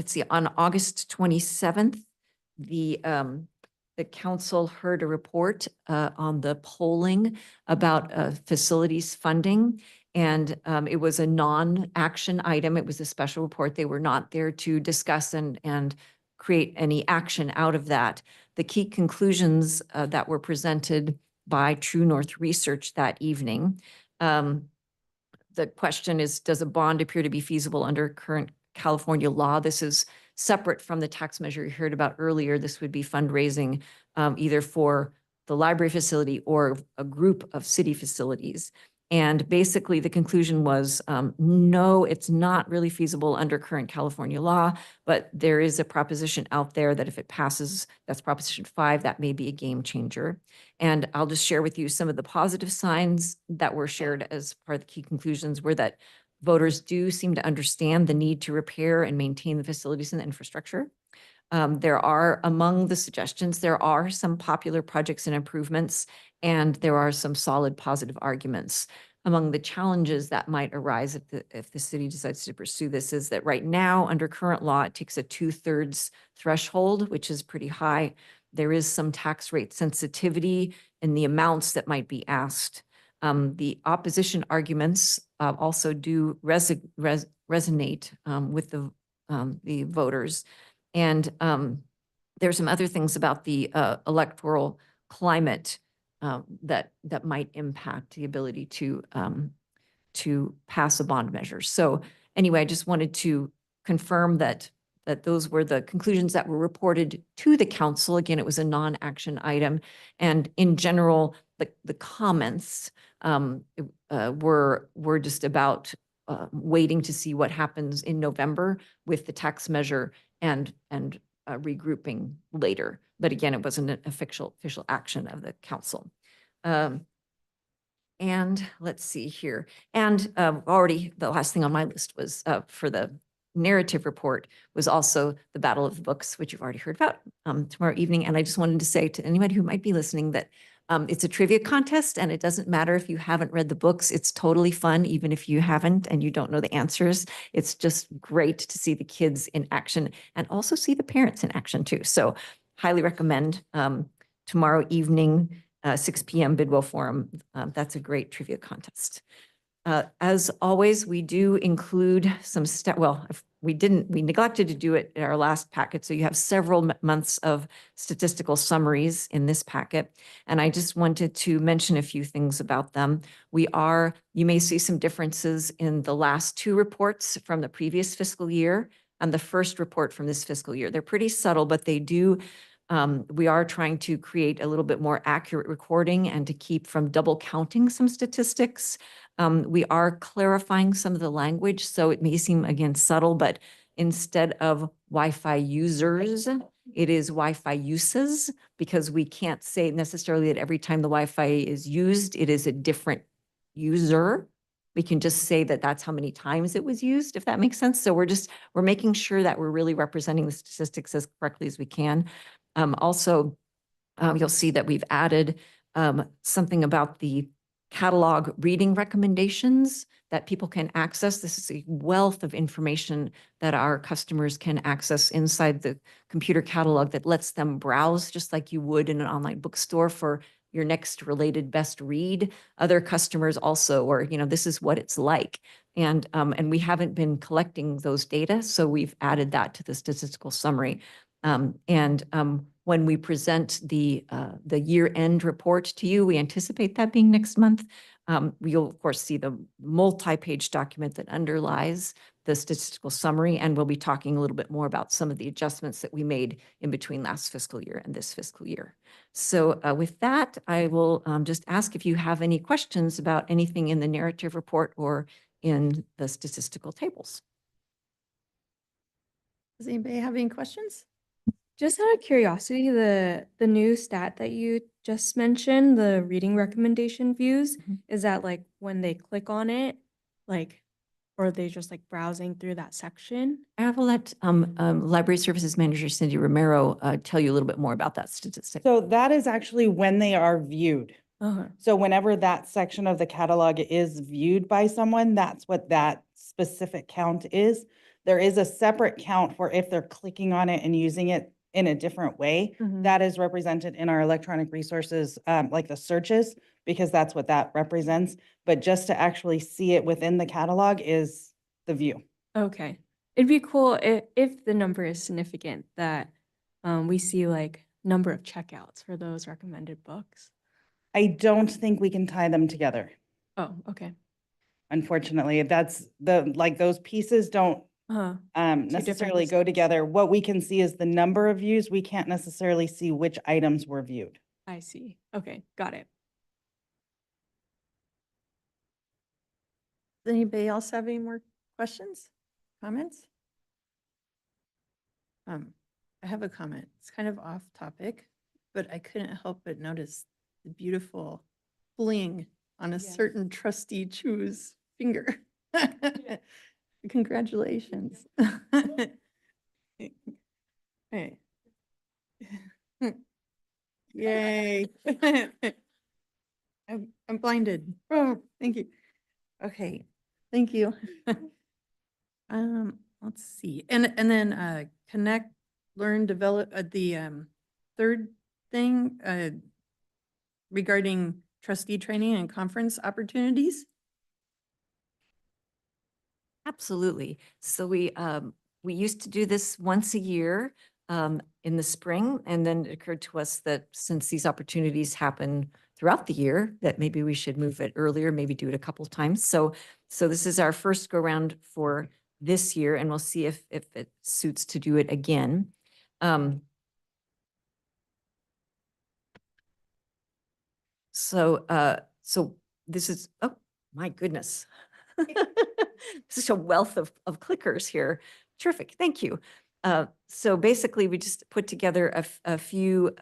E: see, on August 27th, the council heard a report on the polling about facilities funding. And it was a non-action item. It was a special report. They were not there to discuss and create any action out of that. The key conclusions that were presented by True North Research that evening. The question is, does a bond appear to be feasible under current California law? This is separate from the tax measure you heard about earlier. This would be fundraising either for the library facility or a group of city facilities. And basically the conclusion was, no, it's not really feasible under current California law, but there is a proposition out there that if it passes, that's Proposition 5, that may be a game changer. And I'll just share with you some of the positive signs that were shared as part of the key conclusions were that voters do seem to understand the need to repair and maintain the facilities and the infrastructure. There are, among the suggestions, there are some popular projects and improvements, and there are some solid positive arguments. Among the challenges that might arise if the city decides to pursue this is that right now, under current law, it takes a 2/3 threshold, which is pretty high. There is some tax rate sensitivity in the amounts that might be asked. The opposition arguments also do resonate with the voters. And there's some other things about the electoral climate that might impact the ability to pass a bond measure. So anyway, I just wanted to confirm that those were the conclusions that were reported to the council. Again, it was a non-action item. And in general, the comments were just about waiting to see what happens in November with the tax measure and regrouping later. But again, it wasn't an official action of the council. And let's see here. And already the last thing on my list was for the narrative report was also the Battle of the Books, which you've already heard about tomorrow evening. And I just wanted to say to anybody who might be listening that it's a trivia contest, and it doesn't matter if you haven't read the books. It's totally fun, even if you haven't and you don't know the answers. It's just great to see the kids in action and also see the parents in action too. So highly recommend tomorrow evening, 6 p.m. Bidwell Forum. That's a great trivia contest. As always, we do include some we neglected to do it in our last packet. So you have several months of statistical summaries in this packet. And I just wanted to mention a few things about them. You may see some differences in the last two reports from the previous fiscal year and the first report from this fiscal year. They're pretty subtle, but they do. We are trying to create a little bit more accurate recording and to keep from double counting some statistics. We are clarifying some of the language, so it may seem, again, subtle, but instead of Wi-Fi users, it is Wi-Fi uses, because we can't say necessarily that every time the Wi-Fi is used, it is a different user. We can just say that that's how many times it was used, if that makes sense. So we're making sure that we're really representing the statistics as correctly as we can. Also, you'll see that we've added something about the catalog reading recommendations that people can access. This is a wealth of information that our customers can access inside the computer catalog that lets them browse just like you would in an online bookstore for your next related best read. Other customers also, or, this is what it's like. And we haven't been collecting those data, so we've added that to the statistical summary. When we present the year-end report to you, we anticipate that being next month. You'll of course see the multi-page document that underlies the statistical summary, and we'll be talking a little bit more about some of the adjustments that we made in between last fiscal year and this fiscal year. So with that, I will just ask if you have any questions about anything in the narrative report or in the statistical tables.
A: Does anybody have any questions?
D: Just out of curiosity, the new stat that you just mentioned, the reading recommendation views, is that like when they click on it, like, or are they just like browsing through that section?
E: I will let Library Services Manager Cindy Romero tell you a little bit more about that statistic.
K: So that is actually when they are viewed.
D: Uh-huh.
K: So whenever that section of the catalog is viewed by someone, that's what that specific count is. There is a separate count for if they're clicking on it and using it in a different way.
D: Mhm.
K: That is represented in our electronic resources, like the searches, because that's what that represents. But just to actually see it within the catalog is the view.
D: Okay. It'd be cool if the number is significant that we see like number of checkouts for those recommended books.
K: I don't think we can tie them together.
D: Oh, okay.
K: Unfortunately, that's like those pieces don't
D: Uh-huh.
K: necessarily go together. What we can see is the number of views. We can't necessarily see which items were viewed.
D: I see. Okay, got it.
A: Does anybody else have any more questions, comments? I have a comment. It's kind of off topic, but I couldn't help but notice the beautiful bling on a
K: Yes.
A: certain trustee Chu's finger. Congratulations. Hey. Yay. I'm blinded. Oh, thank you. Okay, thank you. Let's see, and then connect, learn, develop, the third thing regarding trustee training and conference opportunities.
E: Absolutely. So we used to do this once a year in the spring, and then it occurred to us that since these opportunities happen throughout the year, that maybe we should move it earlier, maybe do it a couple of times. So this is our first go round for this year, and we'll see if it suits to do it again. So this is, oh my goodness. Such a wealth of clickers here. Terrific, thank you. So basically we just put together a few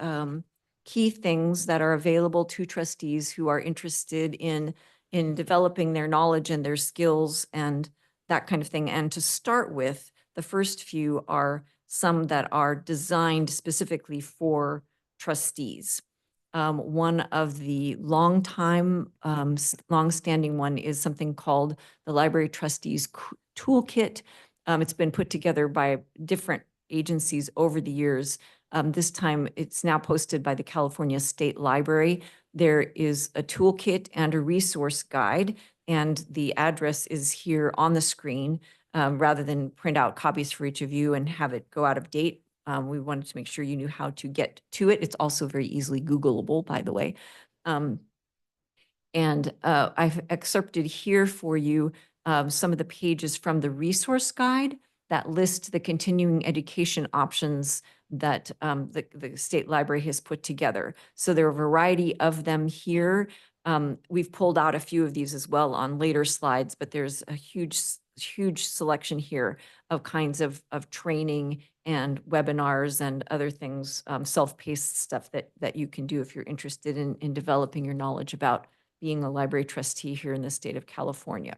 E: key things that are available to trustees who are interested in developing their knowledge and their skills and that kind of thing. And to start with, the first few are some that are designed specifically for trustees. One of the longstanding one is something called the Library Trustees Toolkit. It's been put together by different agencies over the years. This time it's now posted by the California State Library. There is a toolkit and a resource guide, and the address is here on the screen. Rather than print out copies for each of you and have it go out of date, we wanted to make sure you knew how to get to it. It's also very easily Googleable, by the way. I've excerpted here for you some of the pages from the resource guide that list the continuing education options that the State Library has put together. So there are a variety of them here. We've pulled out a few of these as well on later slides, but there's a huge selection here of kinds of training and webinars and other things, self-paced stuff that you can do if you're interested in developing your knowledge about being a library trustee here in the state of California.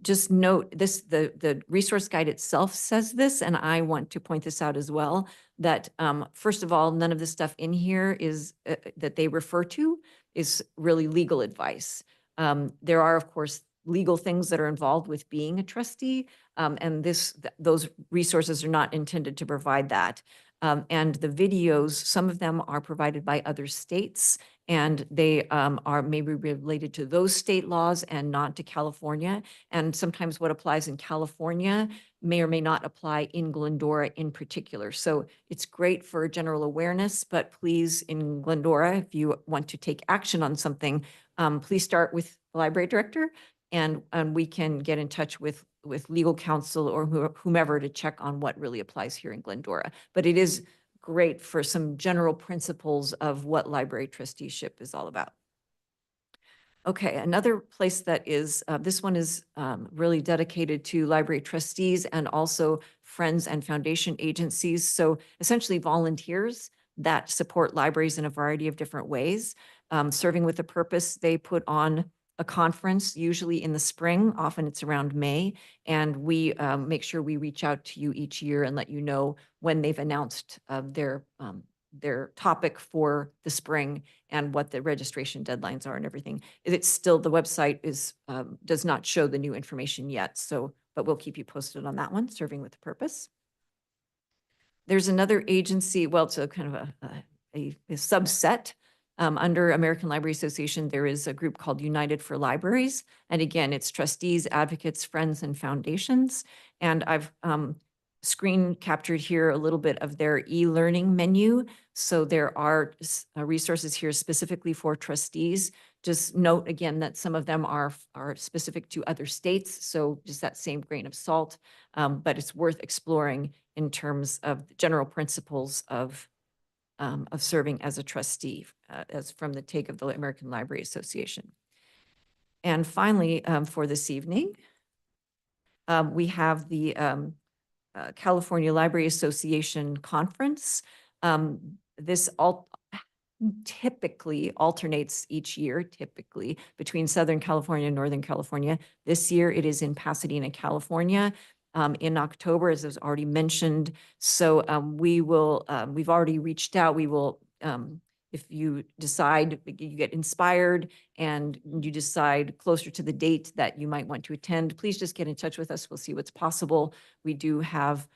E: Just note this, the resource guide itself says this, and I want to point this out as well, that first of all, none of the stuff in here is that they refer to is really legal advice. There are, of course, legal things that are involved with being a trustee, and those resources are not intended to provide that. And the videos, some of them are provided by other states, and they are maybe related to those state laws and not to California. And sometimes what applies in California may or may not apply in Glendora in particular. So it's great for general awareness, but please, in Glendora, if you want to take action on something, please start with the library director, and we can get in touch with legal counsel or whomever to check on what really applies here in Glendora. But it is great for some general principles of what library trusteeship is all about. Okay, another place that is, this one is really dedicated to library trustees and also friends and foundation agencies. So essentially volunteers that support libraries in a variety of different ways. Serving with a Purpose, they put on a conference, usually in the spring, often it's around May, and we make sure we reach out to you each year and let you know when they've announced their topic for the spring and what the registration deadlines are and everything. It's still, the website is does not show the new information yet, so, but we'll keep you posted on that one, Serving with a Purpose. There's another agency, well, it's a kind of a subset. Under American Library Association, there is a group called United for Libraries. And again, it's trustees, advocates, friends, and foundations. And I've screen captured here a little bit of their e-learning menu. So there are resources here specifically for trustees. Just note again that some of them are specific to other states. So just that same grain of salt, but it's worth exploring in terms of the general principles of serving as a trustee, as from the take of the American Library Association. And finally, for this evening, we have the California Library Association Conference. This typically alternates each year, typically between Southern California and Northern California. This year it is in Pasadena, California. In October, as was already mentioned. So we've already reached out. We will, if you decide, you get inspired and you decide closer to the date that you might want to attend, please just get in touch with us. We'll see what's possible. We do have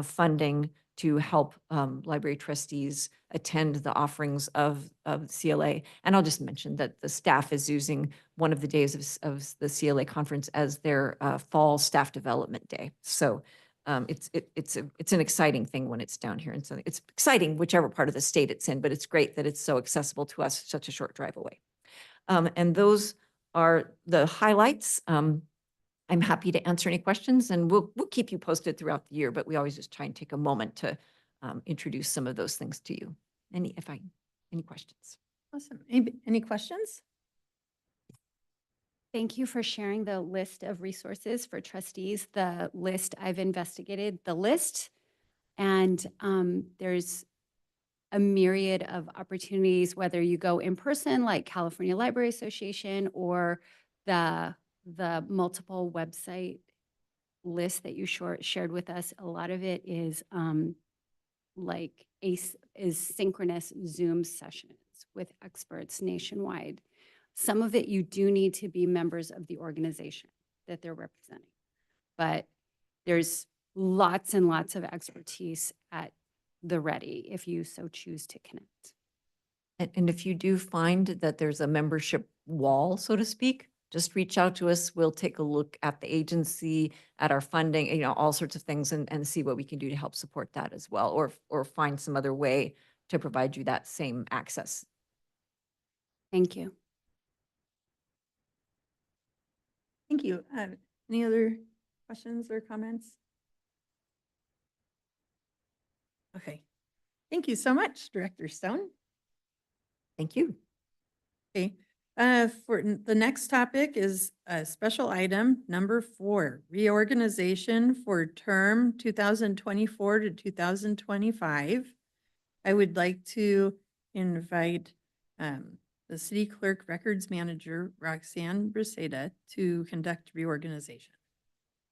E: funding to help library trustees attend the offerings of CLA. And I'll just mention that the staff is using one of the days of the CLA conference as their fall staff development day. So it's an exciting thing when it's down here. And so it's exciting whichever part of the state it's in, but it's great that it's so accessible to us, such a short drive away. And those are the highlights. I'm happy to answer any questions, and we'll keep you posted throughout the year, but we always just try and take a moment to introduce some of those things to you. Any questions?
A: Awesome. Any questions?
C: Thank you for sharing the list of resources for trustees. The list, I've investigated the list, and there's a myriad of opportunities, whether you go in person like California Library Association or the multiple website list that you shared with us. A lot of it is synchronous Zoom sessions with experts nationwide. Some of it you do need to be members of the organization that they're representing, but there's lots and lots of expertise at the ready if you so choose to connect.
E: And if you do find that there's a membership wall, so to speak, just reach out to us. We'll take a look at the agency, at our funding, all sorts of things, and see what we can do to help support that as well, or find some other way to provide you that same access.
C: Thank you.
A: Thank you. Any other questions or comments? Okay. Thank you so much, Director Stone.
E: Thank you.
A: Okay. For the next topic is a special item number 4, reorganization for term 2024 to 2025. I would like to invite the City Clerk Records Manager, Roxanne Briseda, to conduct reorganization.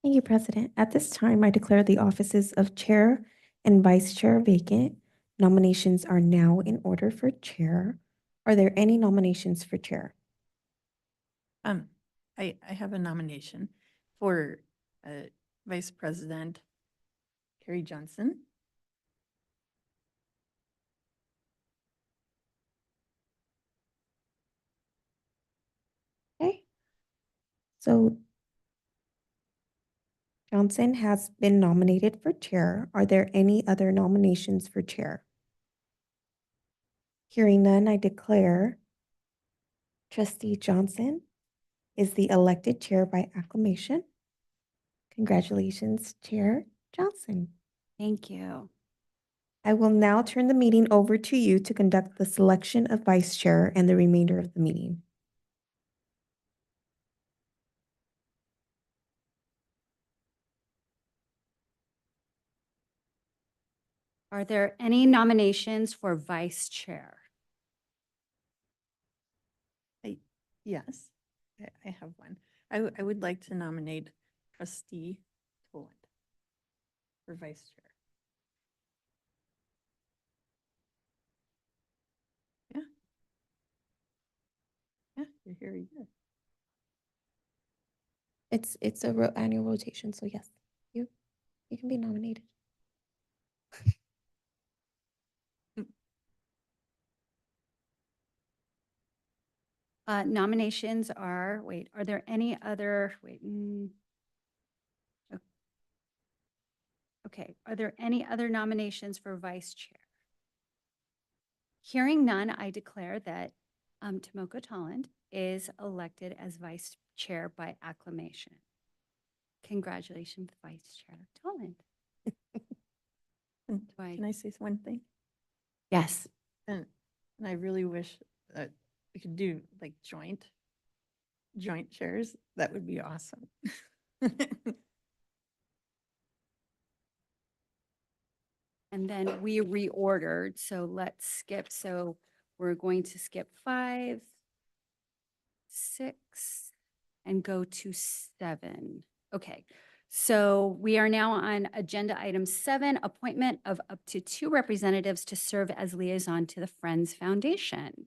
B: Thank you, President. At this time, I declare the offices of Chair and Vice Chair vacant. Nominations are now in order for Chair. Are there any nominations for Chair?
A: I have a nomination for Vice President Carrie Johnson.
B: So Johnson has been nominated for chair. Are there any other nominations for chair? Hearing none, I declare Trustee Johnson is the elected chair by acclamation. Congratulations, Chair Johnson.
C: Thank you.
B: I will now turn the meeting over to you to conduct the selection of vice chair and the remainder of the meeting.
C: Are there any nominations for vice chair?
A: Yes, I have one. I would like to nominate Trustee Toland for vice chair. Yeah. Yeah, you're here, you're.
B: It's a annual rotation, so yes, you can be nominated.
C: Nominations are, are there any other, okay, are there any other nominations for vice chair? Hearing none, I declare that Tomoko Tolland is elected as vice chair by acclamation. Congratulations, Vice Chair Tolland.
A: Can I say one thing?
C: Yes.
A: And I really wish that we could do like joint chairs. That would be awesome.
C: And then we reordered, so let's skip. So we're going to skip 5, 6, and go to 7. Okay, so we are now on agenda item 7, appointment of up to 2 representatives to serve as liaison to the Friends Foundation.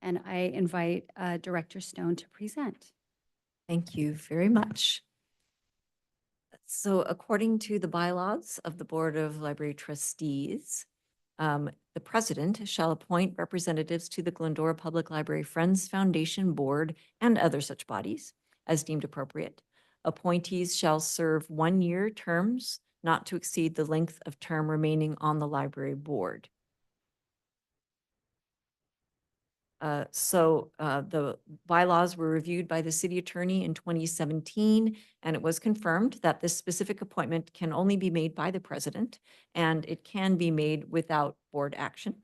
C: And I invite Director Stone to present.
E: Thank you very much. So according to the bylaws of the Board of Library Trustees, the president shall appoint representatives to the Glendora Public Library Friends Foundation Board and other such bodies as deemed appropriate. Appointees shall serve 1-year terms not to exceed the length of term remaining on the library board. The bylaws were reviewed by the city attorney in 2017, and it was confirmed that this specific appointment can only be made by the president, and it can be made without board action.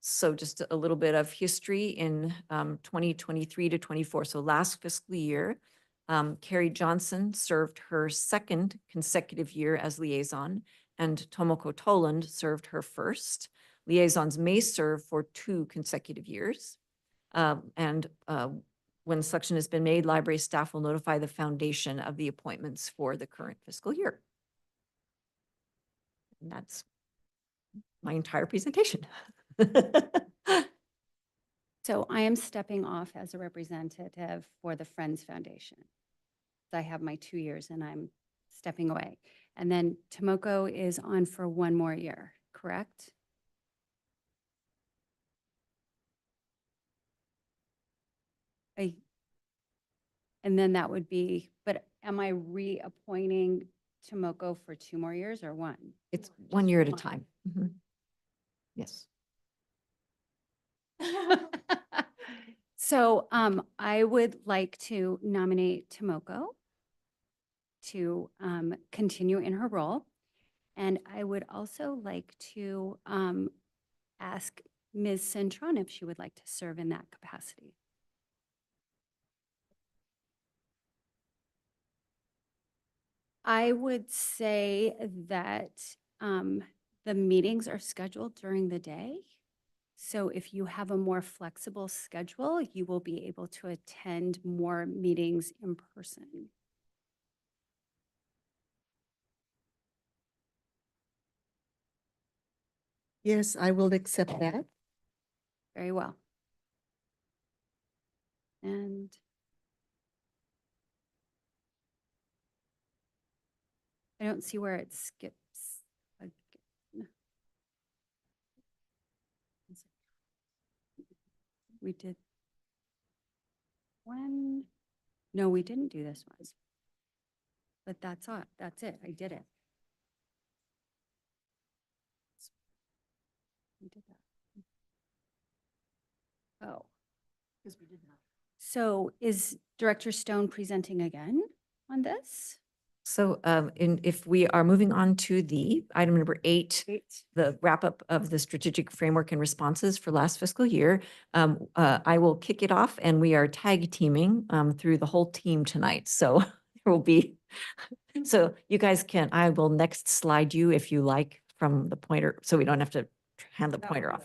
E: So just a little bit of history in 2023 to 24. So last fiscal year, Carrie Johnson served her 2nd consecutive year as liaison, and Tomoko Toland served her 1st. Liaisons may serve for 2 consecutive years. When selection has been made, library staff will notify the foundation of the appointments for the current fiscal year. And that's my entire presentation.
C: So I am stepping off as a representative for the Friends Foundation. I have my 2 years and I'm stepping away. And then Tomoko is on for 1 more year, correct? And then that would be, but am I reappointing Tomoko for 2 more years or 1?
E: It's 1 year at a time. Mhm. Yes.
C: So I would like to nominate Tomoko to continue in her role. And I would also like to ask Ms. Cintron if she would like to serve in that capacity. I would say that the meetings are scheduled during the day. So if you have a more flexible schedule, you will be able to attend more meetings in person.
F: Yes, I will accept that.
C: Very well. And I don't see where it skips again. We did. When? No, we didn't do this one. But that's all, that's it. I did it. I did that. Oh. So is Director Stone presenting again on this?
E: So if we are moving on to the item number 8,
C: Great.
E: the wrap up of the strategic framework and responses for last fiscal year, I will kick it off, and we are tag teaming through the whole team tonight. So there will be, so you guys can, I will next slide you if you like from the pointer, so we don't have to hand the
C: That
E: pointer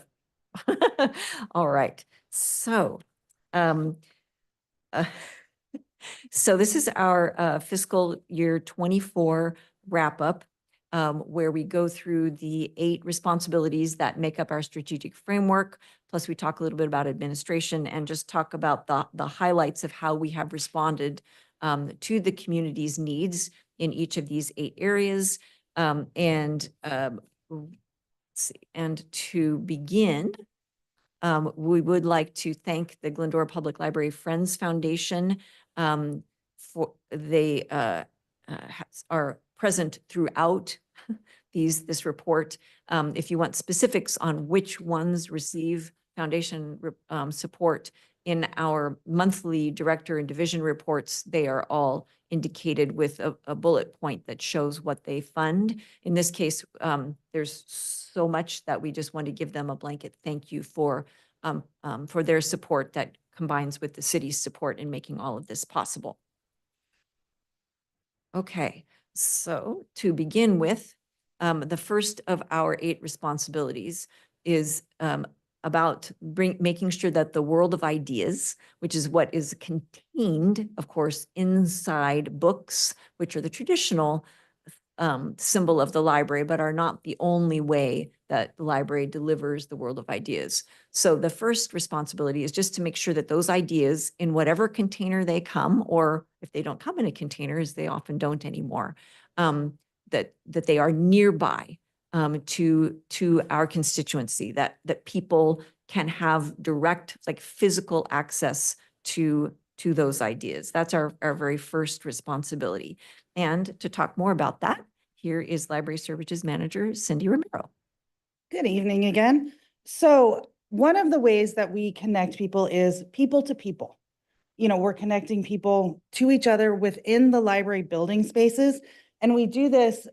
C: would
E: off. All right. So, uh, so this is our fiscal year 24 wrap up, where we go through the 8 responsibilities that make up our strategic framework. Plus, we talk a little bit about administration and just talk about the highlights of how we have responded to the community's needs in each of these 8 areas. Let's see, and to begin, we would like to thank the Glendora Public Library Friends Foundation. For they are present throughout this report. If you want specifics on which ones receive foundation support in our monthly director and division reports, they are all indicated with a bullet point that shows what they fund. In this case, there's so much that we just want to give them a blanket thank you for their support that combines with the city's support in making all of this possible. Okay, so to begin with, the first of our 8 responsibilities is about making sure that the world of ideas, which is what is contained, of course, inside books, which are the traditional symbol of the library, but are not the only way that the library delivers the world of ideas. So the first responsibility is just to make sure that those ideas, in whatever container they come, or if they don't come in a container, as they often don't anymore, that they are nearby to our constituency, that people can have direct, like physical access to those ideas. That's our very first responsibility. And to talk more about that, here is Library Services Manager Cindy Romero.
K: Good evening again. So one of the ways that we connect people is people to people. You know, we're connecting people to each other within the library building spaces. And we do this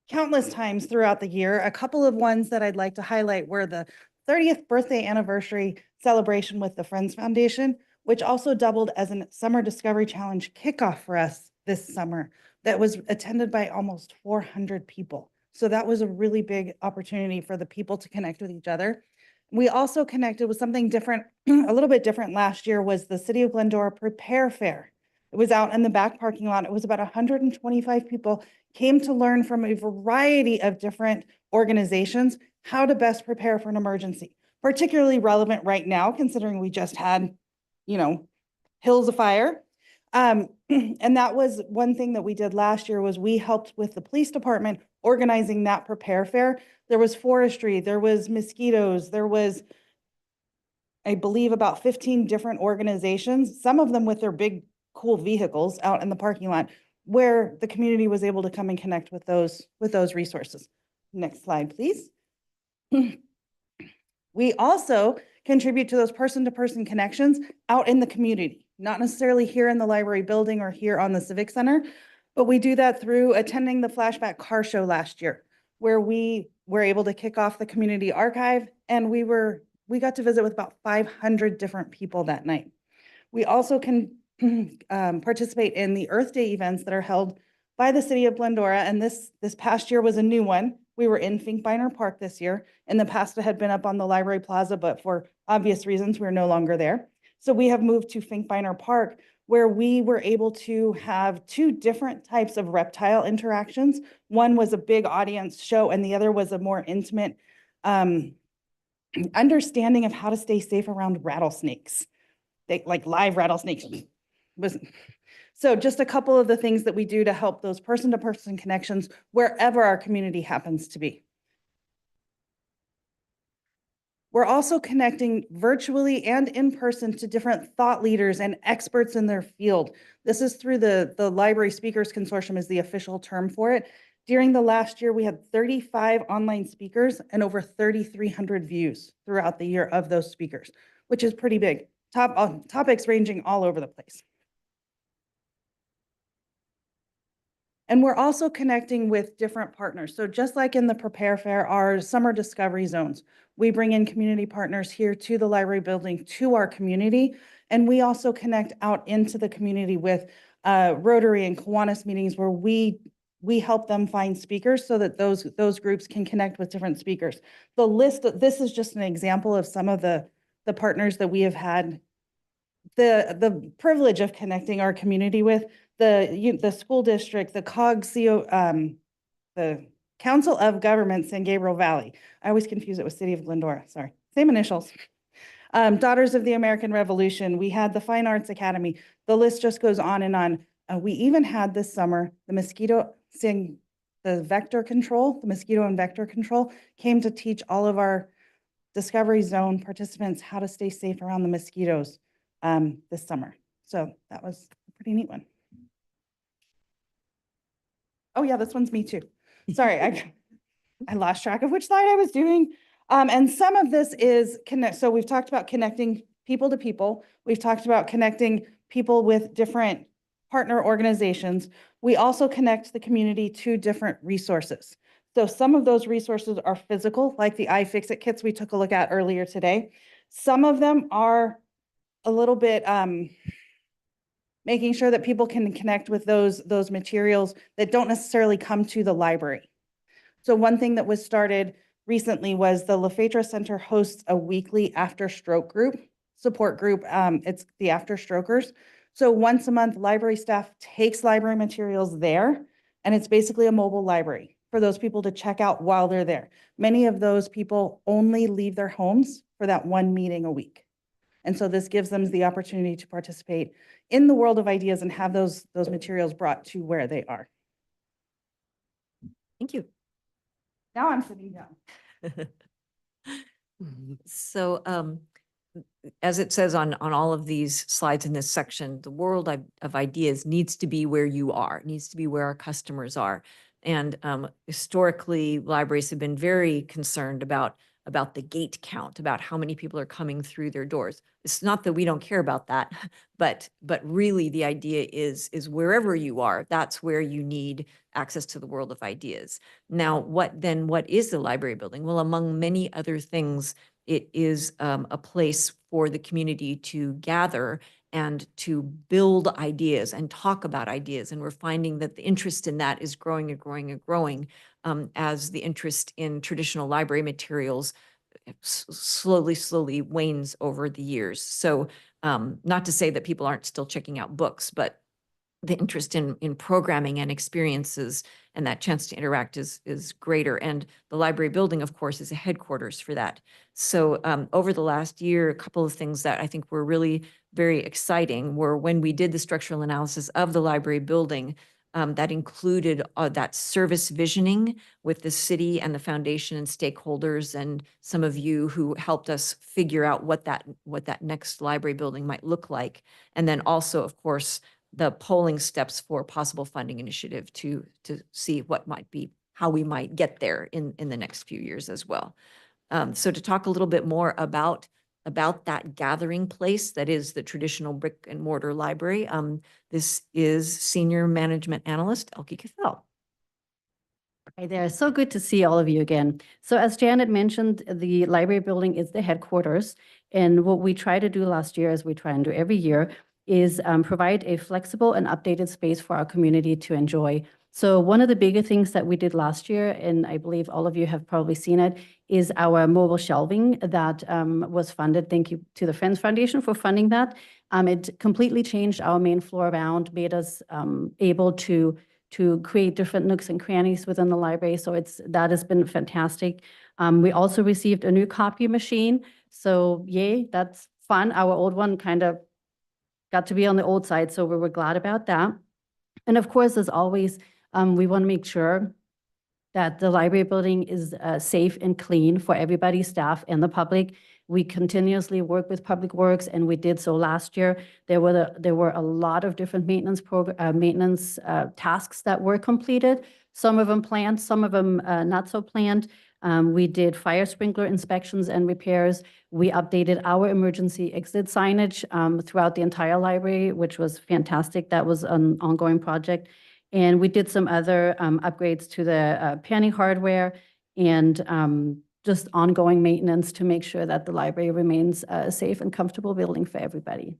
K: countless times throughout the year. A couple of ones that I'd like to highlight were the 30th birthday anniversary celebration with the Friends Foundation, which also doubled as a Summer Discovery Challenge kickoff for us this summer that was attended by almost 400 people. So that was a really big opportunity for the people to connect with each other. We also connected with something different, a little bit different last year, was the City of Glendora Prepare Fair. It was out in the back parking lot. It was about 125 people came to learn from a variety of different organizations how to best prepare for an emergency, particularly relevant right now, considering we just had, you know, hills of fire. And that was one thing that we did last year was we helped with the police department organizing that prepare fair. There was forestry, there was mosquitoes, there was, I believe, about 15 different organizations, some of them with their big, cool vehicles out in the parking lot, where the community was able to come and connect with those resources. Next slide, please. We also contribute to those person-to-person connections out in the community, not necessarily here in the library building or here on the Civic Center, but we do that through attending the Flashback Car Show last year, where we were able to kick off the community archive, and we got to visit with about 500 different people that night. We also can participate in the Earth Day events that are held by the City of Glendora, and this past year was a new one. We were in Finkbeiner Park this year. In the past, it had been up on the Library Plaza, but for obvious reasons, we're no longer there. So we have moved to Finkbeiner Park, where we were able to have 2 different types of reptile interactions. One was a big audience show, and the other was a more intimate understanding of how to stay safe around rattlesnakes. Like live rattlesnakes. So just a couple of the things that we do to help those person-to-person connections wherever our community happens to be. We're also connecting virtually and in person to different thought leaders and experts in their field. This is through the Library Speakers Consortium is the official term for it. During the last year, we had 35 online speakers and over 3,300 views throughout the year of those speakers, which is pretty big. Topics ranging all over the place. And we're also connecting with different partners. So just like in the Prepare Fair, our summer discovery zones, we bring in community partners here to the library building, to our community. And we also connect out into the community with Rotary and Kiwanis meetings where we help them find speakers so that those groups can connect with different speakers. The list, this is just an example of some of the partners that we have had the privilege of connecting our community with. The school district, the the Council of Governments in Gabriel Valley. I always confuse it with City of Glendora, sorry. Same initials. Daughters of the American Revolution. We had the Fine Arts Academy. The list just goes on and on. We even had this summer, the mosquito and vector control came to teach all of our Discovery Zone participants how to stay safe around the mosquitoes this summer. So that was a pretty neat one. Oh yeah, this one's me too. Sorry, I lost track of which slide I was doing. And some of this is so we've talked about connecting people to people. We've talked about connecting people with different partner organizations. We also connect the community to different resources. So some of those resources are physical, like the iFixit kits we took a look at earlier today. Some of them are a little bit making sure that people can connect with those materials that don't necessarily come to the library. So one thing that was started recently was the LaFetra Center hosts a weekly after stroke support group. It's the After Strokers. So once a month, library staff takes library materials there, and it's basically a mobile library for those people to check out while they're there. Many of those people only leave their homes for that one meeting a week. And so this gives them the opportunity to participate in the world of ideas and have those materials brought to where they are.
E: Thank you.
K: Now I'm sitting down.
E: So as it says on all of these slides in this section, the world of ideas needs to be where you are, needs to be where our customers are. And historically, libraries have been very concerned about the gate count, about how many people are coming through their doors. It's not that we don't care about that, but really the idea is wherever you are, that's where you need access to the world of ideas. Now, what is the library building? Well, among many other things, it is a place for the community to gather and to build ideas and talk about ideas. And we're finding that the interest in that is growing and growing and growing as the interest in traditional library materials slowly wanes over the years. So not to say that people aren't still checking out books, but the interest in programming and experiences and that chance to interact is greater. And the library building, of course, is a headquarters for that. So over the last year, a couple of things that I think were really very exciting were when we did the structural analysis of the library building, that included that service visioning with the city and the foundation and stakeholders and some of you who helped us figure out what that next library building might look like. And then also, of course, the polling steps for possible funding initiative to see what might be, how we might get there in the next few years as well. So to talk a little bit more about that gathering place that is the traditional brick and mortar library, this is Senior Management Analyst Elke Cathell.
L: Hi there. So good to see all of you again. So as Janet mentioned, the library building is the headquarters. And what we try to do last year, as we try and do every year, is provide a flexible and updated space for our community to enjoy. So one of the bigger things that we did last year, and I believe all of you have probably seen it, is our mobile shelving that was funded. Thank you to the Friends Foundation for funding that. It completely changed our main floor around, made us able to create different nooks and crannies within the library. So that has been fantastic. We also received a new copy machine. So yay, that's fun. Our old one kind of got to be on the old side, so we were glad about that. And of course, as always, we want to make sure that the library building is safe and clean for everybody, staff and the public. We continuously work with Public Works, and we did so last year. There were a lot of different maintenance tasks that were completed. Some of them planned, some of them not so planned. We did fire sprinkler inspections and repairs. We updated our emergency exit signage throughout the entire library, which was fantastic. That was an ongoing project. And we did some other upgrades to the panning hardware and just ongoing maintenance to make sure that the library remains a safe and comfortable building for everybody.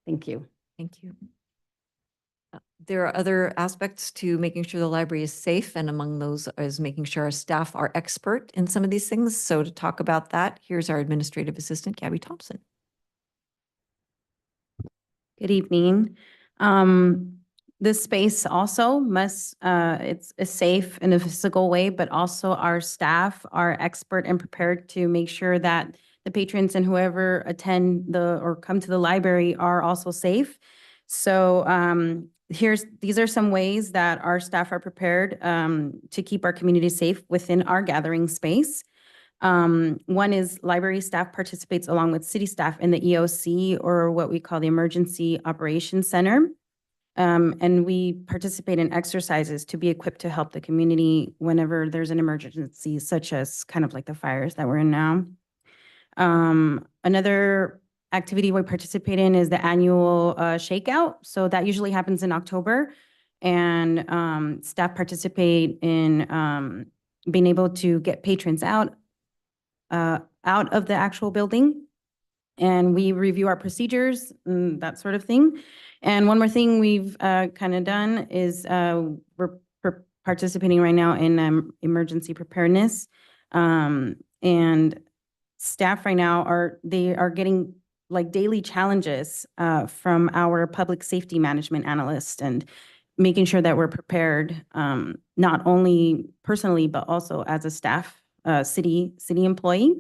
L: Thank you.
E: Thank you. There are other aspects to making sure the library is safe, and among those is making sure our staff are expert in some of these things. So to talk about that, here's our administrative assistant, Gabby Thompson.
M: Good evening. This space also must, it's safe in a physical way, but also our staff are expert and prepared to make sure that the patrons and whoever attend or come to the library are also safe. So these are some ways that our staff are prepared to keep our community safe within our gathering space. One is library staff participates along with city staff in the EOC, or what we call the Emergency Operations Center. And we participate in exercises to be equipped to help the community whenever there's an emergency, such as kind of like the fires that we're in now. Another activity we participate in is the annual shakeout. So that usually happens in October. And staff participate in being able to get patrons out of the actual building. And we review our procedures, and that sort of thing. And one more thing we've kind of done is we're participating right now in emergency preparedness. And staff right now are getting like daily challenges from our public safety management analyst, and making sure that we're prepared, not only personally, but also as a staff city employee.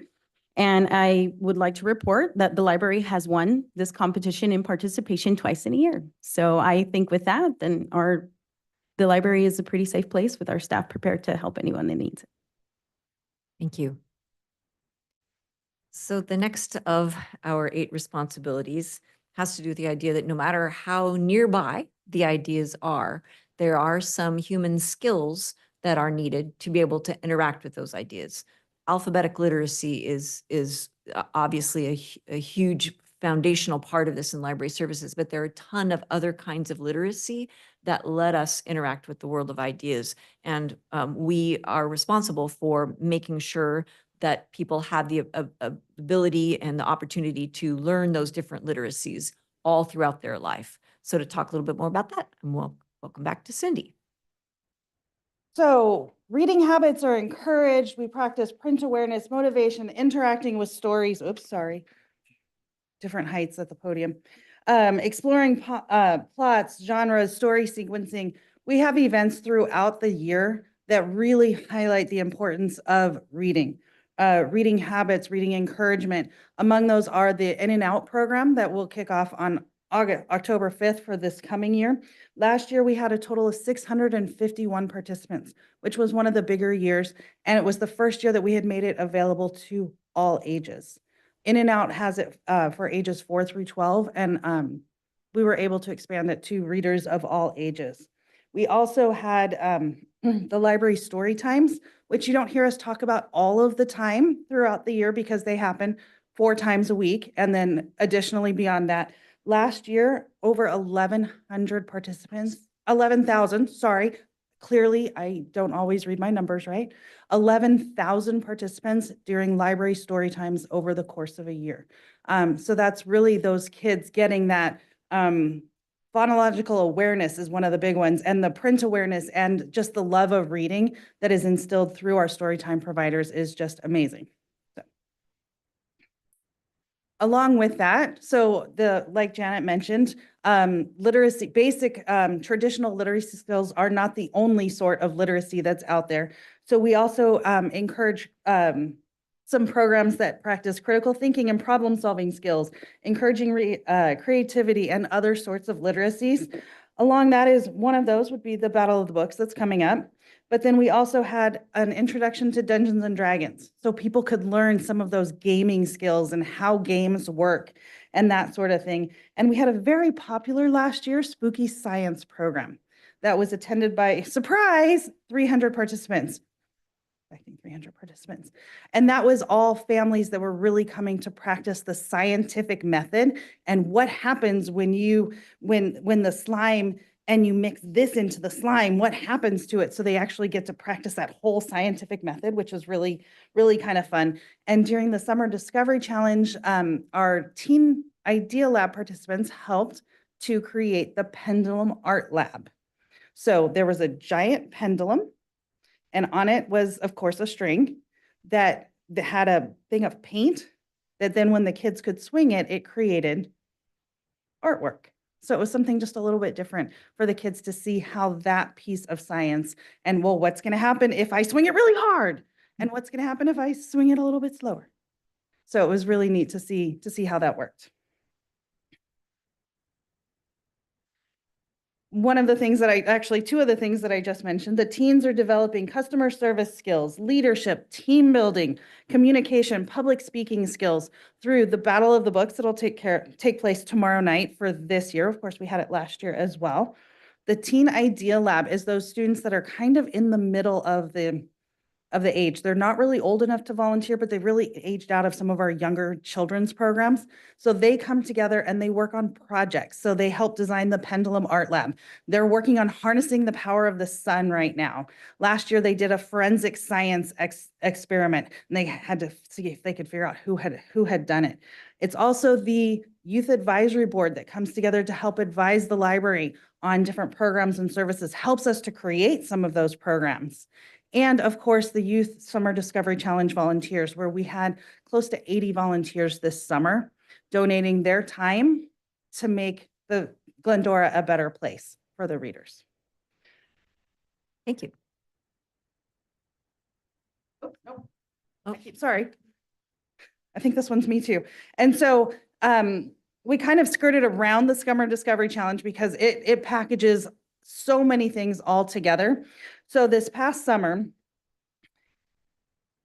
M: And I would like to report that the library has won this competition in participation twice in a year. So I think with that, then the library is a pretty safe place with our staff prepared to help anyone that needs it.
E: Thank you. So the next of our 8 responsibilities has to do with the idea that no matter how nearby the ideas are, there are some human skills that are needed to be able to interact with those ideas. Alphabetic literacy is obviously a huge foundational part of this in library services, but there are a ton of other kinds of literacy that let us interact with the world of ideas. And we are responsible for making sure that people have the ability and the opportunity to learn those different literacies all throughout their life. So to talk a little bit more about that, and welcome back to Cindy.
K: So reading habits are encouraged. We practice print awareness, motivation, interacting with stories. Oops, sorry. Different heights at the podium. Exploring plots, genres, story sequencing. We have events throughout the year that really highlight the importance of reading. Reading habits, reading encouragement. Among those are the In and Out program that will kick off on October 5th for this coming year. Last year, we had a total of 651 participants, which was one of the bigger years. And it was the first year that we had made it available to all ages. In and Out has it for ages 4 through 12. And we were able to expand it to readers of all ages. We also had the library story times, which you don't hear us talk about all of the time throughout the year because they happen 4 times a week. And then additionally beyond that, last year, over 1,100 participants, 11,000, sorry. Clearly, I don't always read my numbers right. 11,000 participants during library story times over the course of a year. So that's really those kids getting that phonological awareness is one of the big ones, and the print awareness and just the love of reading that is instilled through our storytime providers is just amazing. Along with that, so like Janet mentioned, literacy, basic traditional literacy skills are not the only sort of literacy that's out there. So we also encourage some programs that practice critical thinking and problem solving skills, encouraging creativity and other sorts of literacies. Along that is one of those would be the Battle of the Books that's coming up. But then we also had an introduction to Dungeons and Dragons. So people could learn some of those gaming skills and how games work and that sort of thing. And we had a very popular last year spooky science program that was attended by, surprise, 300 participants. I think 300 participants. And that was all families that were really coming to practice the scientific method and what happens when the slime and you mix this into the slime, what happens to it? So they actually get to practice that whole scientific method, which is really, really kind of fun. And during the Summer Discovery Challenge, our Teen Idea Lab participants helped to create the Pendulum Art Lab. So there was a giant pendulum, and on it was, of course, a string that had a thing of paint that then when the kids could swing it, it created artwork. So it was something just a little bit different for the kids to see how that piece of science and, well, what's going to happen if I swing it really hard? And what's going to happen if I swing it a little bit slower? So it was really neat to see how that worked. One of the things that two of the things that I just mentioned, the teens are developing customer service skills, leadership, team building, communication, public speaking skills through the Battle of the Books that'll take place tomorrow night for this year. Of course, we had it last year as well. The Teen Idea Lab is those students that are kind of in the middle of the age. They're not really old enough to volunteer, but they've really aged out of some of our younger children's programs. So they come together and they work on projects. So they help design the Pendulum Art Lab. They're working on harnessing the power of the sun right now. Last year, they did a forensic science experiment, and they had to see if they could figure out who had done it. It's also the Youth Advisory Board that comes together to help advise the library on different programs and services, helps us to create some of those programs. And of course, the Youth Summer Discovery Challenge volunteers, where we had close to 80 volunteers this summer donating their time to make the Glendora a better place for the readers.
E: Thank you.
K: Oh, no. Oh. Sorry. I think this one's me too. And so we kind of skirted around the Summer Discovery Challenge because it packages so many things all together. So this past summer,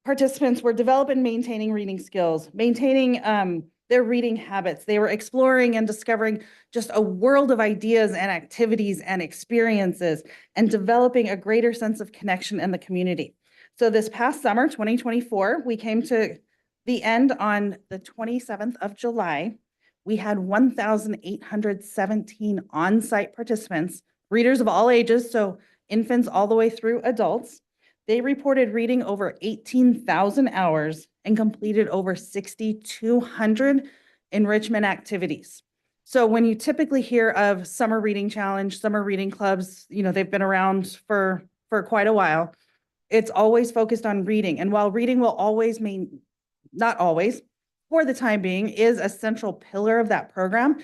K: participants were developing and maintaining reading skills, maintaining their reading habits. They were exploring and discovering just a world of ideas and activities and experiences and developing a greater sense of connection in the community. So this past summer, 2024, we came to the end on the 27th of July. We had 1,817 on-site participants, readers of all ages, so infants all the way through adults. They reported reading over 18,000 hours and completed over 6,200 enrichment activities. So when you typically hear of Summer Reading Challenge, Summer Reading Clubs, they've been around for quite a while. It's always focused on reading. And while reading will always not always, for the time being, is a central pillar of that program,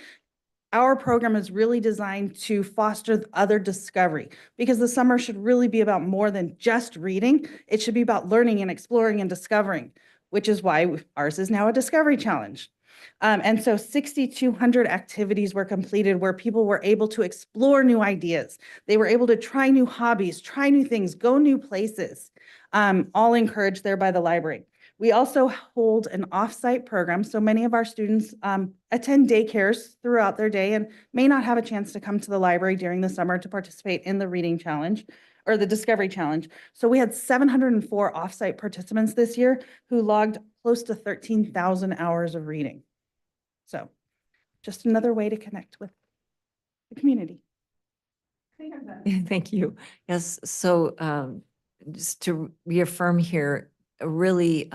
K: our program is really designed to foster other discovery because the summer should really be about more than just reading. It should be about learning and exploring and discovering, which is why ours is now a discovery challenge. And so 6,200 activities were completed where people were able to explore new ideas. They were able to try new hobbies, try new things, go new places, all encouraged there by the library. We also hold an off-site program. So many of our students attend daycares throughout their day and may not have a chance to come to the library during the summer to participate in the reading challenge or the discovery challenge. So we had 704 off-site participants this year who logged close to 13,000 hours of reading. So just another way to connect with the community.
E: Thank you. Yes, so just to reaffirm here, really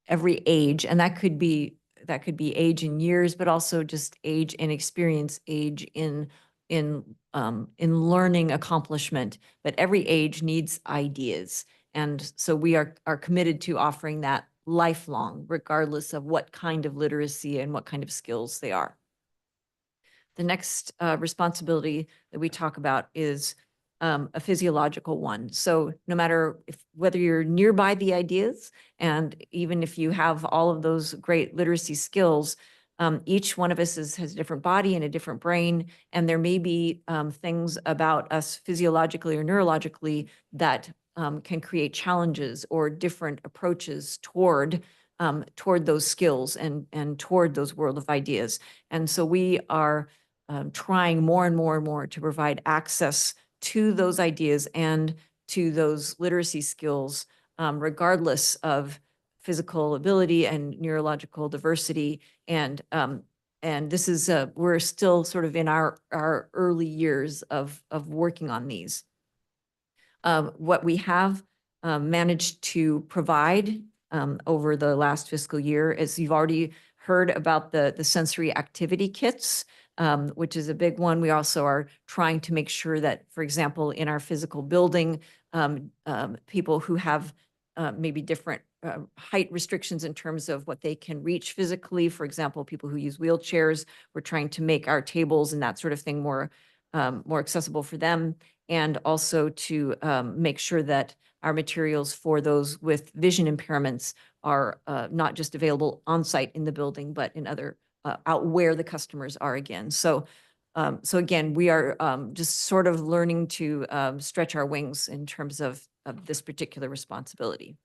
E: every age, and that could be age in years, but also just age in experience, age in learning accomplishment. But every age needs ideas, and so we are committed to offering that lifelong, regardless of what kind of literacy and what kind of skills they are. The next responsibility that we talk about is a physiological one. So no matter whether you're nearby the ideas, and even if you have all of those great literacy skills, Each one of us has a different body and a different brain, and there may be things about us physiologically or neurologically that can create challenges or different approaches toward those skills and toward those world of ideas. And so we are trying more and more and more to provide access to those ideas and to those literacy skills, regardless of physical ability and neurological diversity. And this is, we're still sort of in our early years of working on these. What we have managed to provide over the last fiscal year, as you've already heard about the sensory activity kits, which is a big one. We also are trying to make sure that, for example, in our physical building, people who have maybe different height restrictions in terms of what they can reach physically. For example, people who use wheelchairs, we're trying to make our tables and that sort of thing more accessible for them, and also to make sure that our materials for those with vision impairments are not just available on site in the building, but in other out where the customers are again. So again, we are just sort of learning to stretch our wings in terms of this particular responsibility.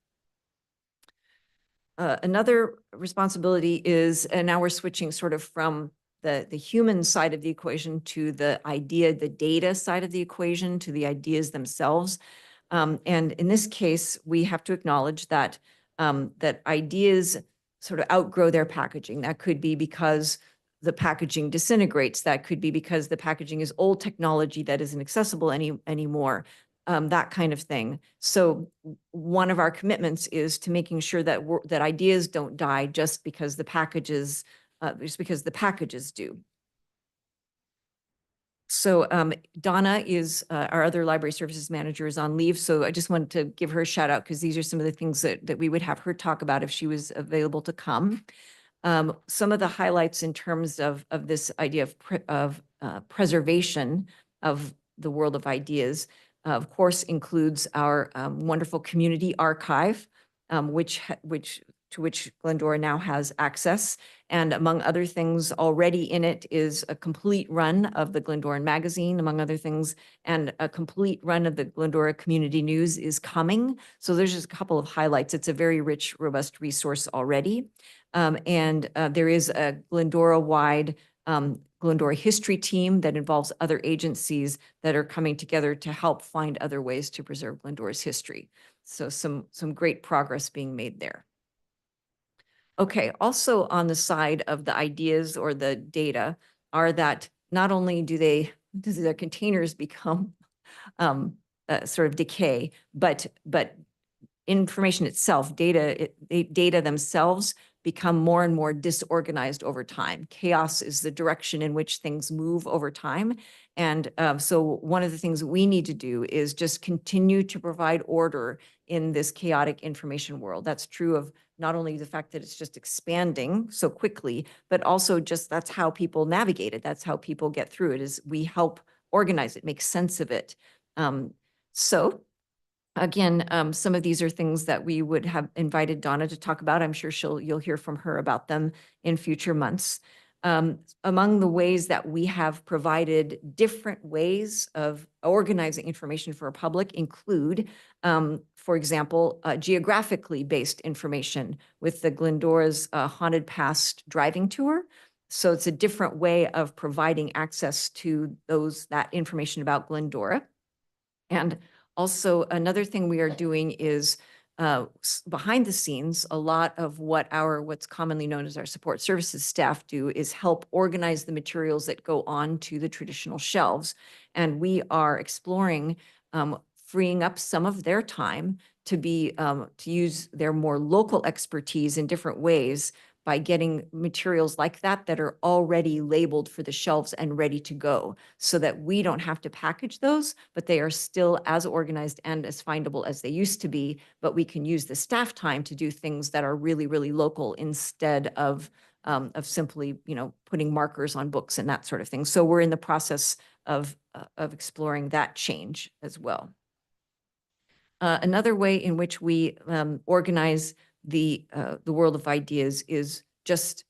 E: Another responsibility is, and now we're switching sort of from the human side of the equation to the data side of the equation, to the ideas themselves. And in this case, we have to acknowledge that that ideas sort of outgrow their packaging. That could be because the packaging disintegrates. That could be because the packaging is old technology that isn't accessible anymore. That kind of thing. So one of our commitments is to making sure that that ideas don't die just because the packages do. So Donna is our other library services manager, is on leave. So I just wanted to give her a shout out because these are some of the things that we would have her talk about if she was available to come. Some of the highlights in terms of this idea of preservation of the world of ideas, of course, includes our wonderful community archive, to which Glendora now has access. And among other things, already in it is a complete run of the Glendoran magazine, among other things, and a complete run of the Glendora Community News is coming. So there's just a couple of highlights. It's a very rich, robust resource already. And there is a Glendora-wide Glendora history team that involves other agencies that are coming together to help find other ways to preserve Glendora's history. So some great progress being made there. Okay, also on the side of the ideas or the data are that not only do their containers become sort of decay, but information itself, data themselves become more and more disorganized over time. Chaos is the direction in which things move over time. And so one of the things we need to do is just continue to provide order in this chaotic information world. That's true of not only the fact that it's just expanding so quickly, but also just that's how people navigate it. That's how people get through it, is we help organize it, make sense of it. So again, some of these are things that we would have invited Donna to talk about. I'm sure you'll hear from her about them in future months. Among the ways that we have provided different ways of organizing information for a public include, for example, geographically based information with the Glendora's Haunted Past driving tour. So it's a different way of providing access to that information about Glendora. And also, another thing we are doing is behind the scenes, a lot of what's commonly known as our support services staff do is help organize the materials that go on to the traditional shelves. And we are exploring freeing up some of their time to use their more local expertise in different ways by getting materials like that are already labeled for the shelves and ready to go, so that we don't have to package those, but they are still as organized and as findable as they used to be, but we can use the staff time to do things that are really, really local instead of simply, putting markers on books and that sort of thing. So we're in the process of exploring that change as well. Another way in which we organize the world of ideas is just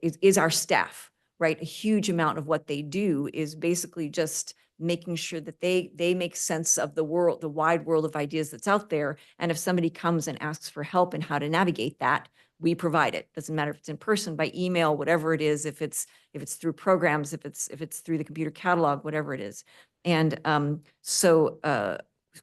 E: is our staff, right? A huge amount of what they do is basically just making sure that they make sense of the world, the wide world of ideas that's out there. And if somebody comes and asks for help in how to navigate that, we provide it. Doesn't matter if it's in person, by email, whatever it is, if it's through programs, if it's through the computer catalog, whatever it is. And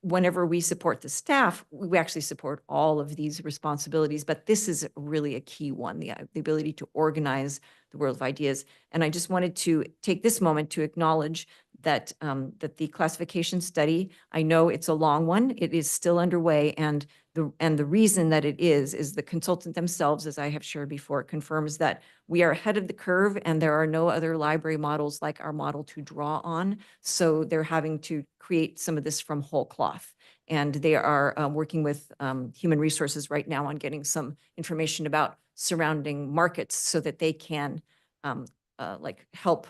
E: whenever we support the staff, we actually support all of these responsibilities, but this is really a key one, the ability to organize the world of ideas. And I just wanted to take this moment to acknowledge that the classification study, I know it's a long one, it is still underway, and the reason that it is the consultant themselves, as I have shared before, confirms that we are ahead of the curve and there are no other library models like our model to draw on. So they're having to create some of this from whole cloth. And they are working with human resources right now on getting some information about surrounding markets so that they can like help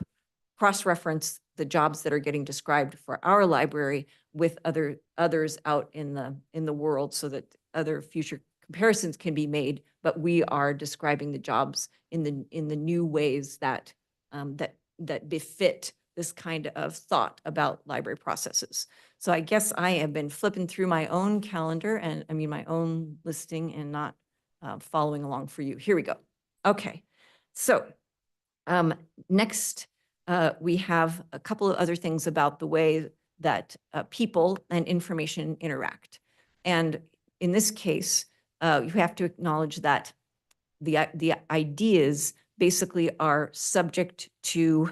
E: cross-reference the jobs that are getting described for our library with others out in the world, so that other future comparisons can be made. But we are describing the jobs in the new ways that that befit this kind of thought about library processes. So I guess I have been flipping through my own calendar and my own listing and not following along for you. Here we go. Okay, so next we have a couple of other things about the way that people and information interact. And in this case, you have to acknowledge that the ideas basically are subject to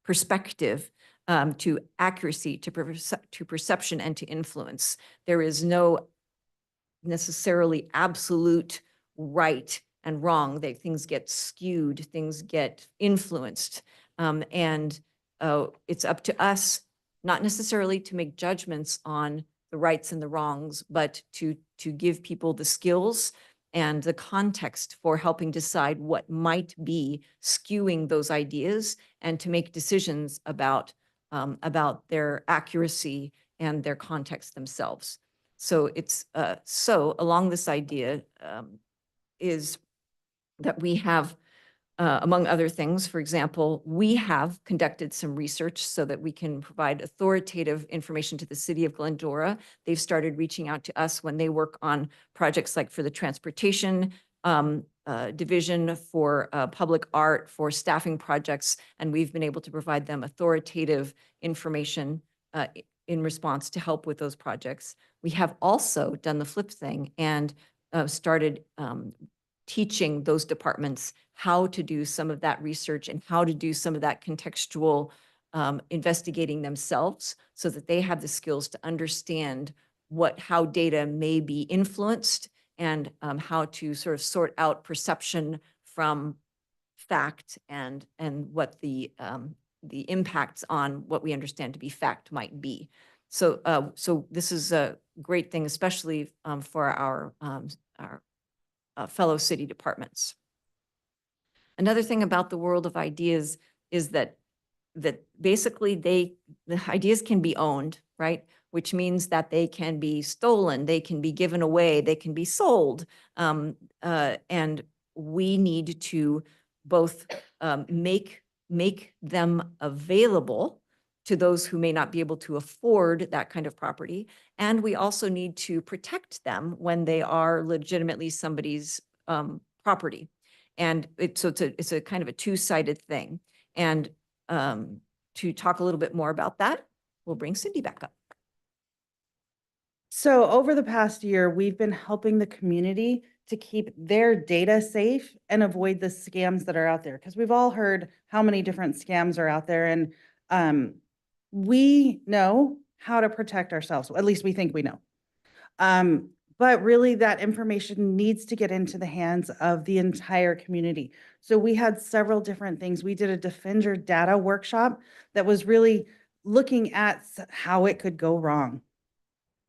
E: perspective, to accuracy, to perception, and to influence. There is no necessarily absolute right and wrong. Things get skewed, things get influenced. And it's up to us, not necessarily to make judgments on the rights and the wrongs, but to give people the skills and the context for helping decide what might be skewing those ideas, and to make decisions about their accuracy and their context themselves. So it's so along this idea is that we have, among other things, for example, we have conducted some research so that we can provide authoritative information to the city of Glendora. They've started reaching out to us when they work on projects like for the transportation division, for public art, for staffing projects, and we've been able to provide them authoritative information in response to help with those projects. We have also done the flip thing and started teaching those departments how to do some of that research and how to do some of that contextual investigating themselves, so that they have the skills to understand how data may be influenced, and how to sort of sort out perception from fact, and what the impacts on what we understand to be fact might be. So so this is a great thing, especially for our fellow city departments. Another thing about the world of ideas is that basically the ideas can be owned, right? Which means that they can be stolen, they can be given away, they can be sold. And we need to both make them available to those who may not be able to afford that kind of property. And we also need to protect them when they are legitimately somebody's property. And it's a kind of a two-sided thing. And to talk a little bit more about that, we'll bring Cindy back up.
K: So over the past year, we've been helping the community to keep their data safe and avoid the scams that are out there. Because we've all heard how many different scams are out there, and we know how to protect ourselves. At least we think we know. But really that information needs to get into the hands of the entire community. So we had several different things. We did a Defend Your Data workshop that was really looking at how it could go wrong.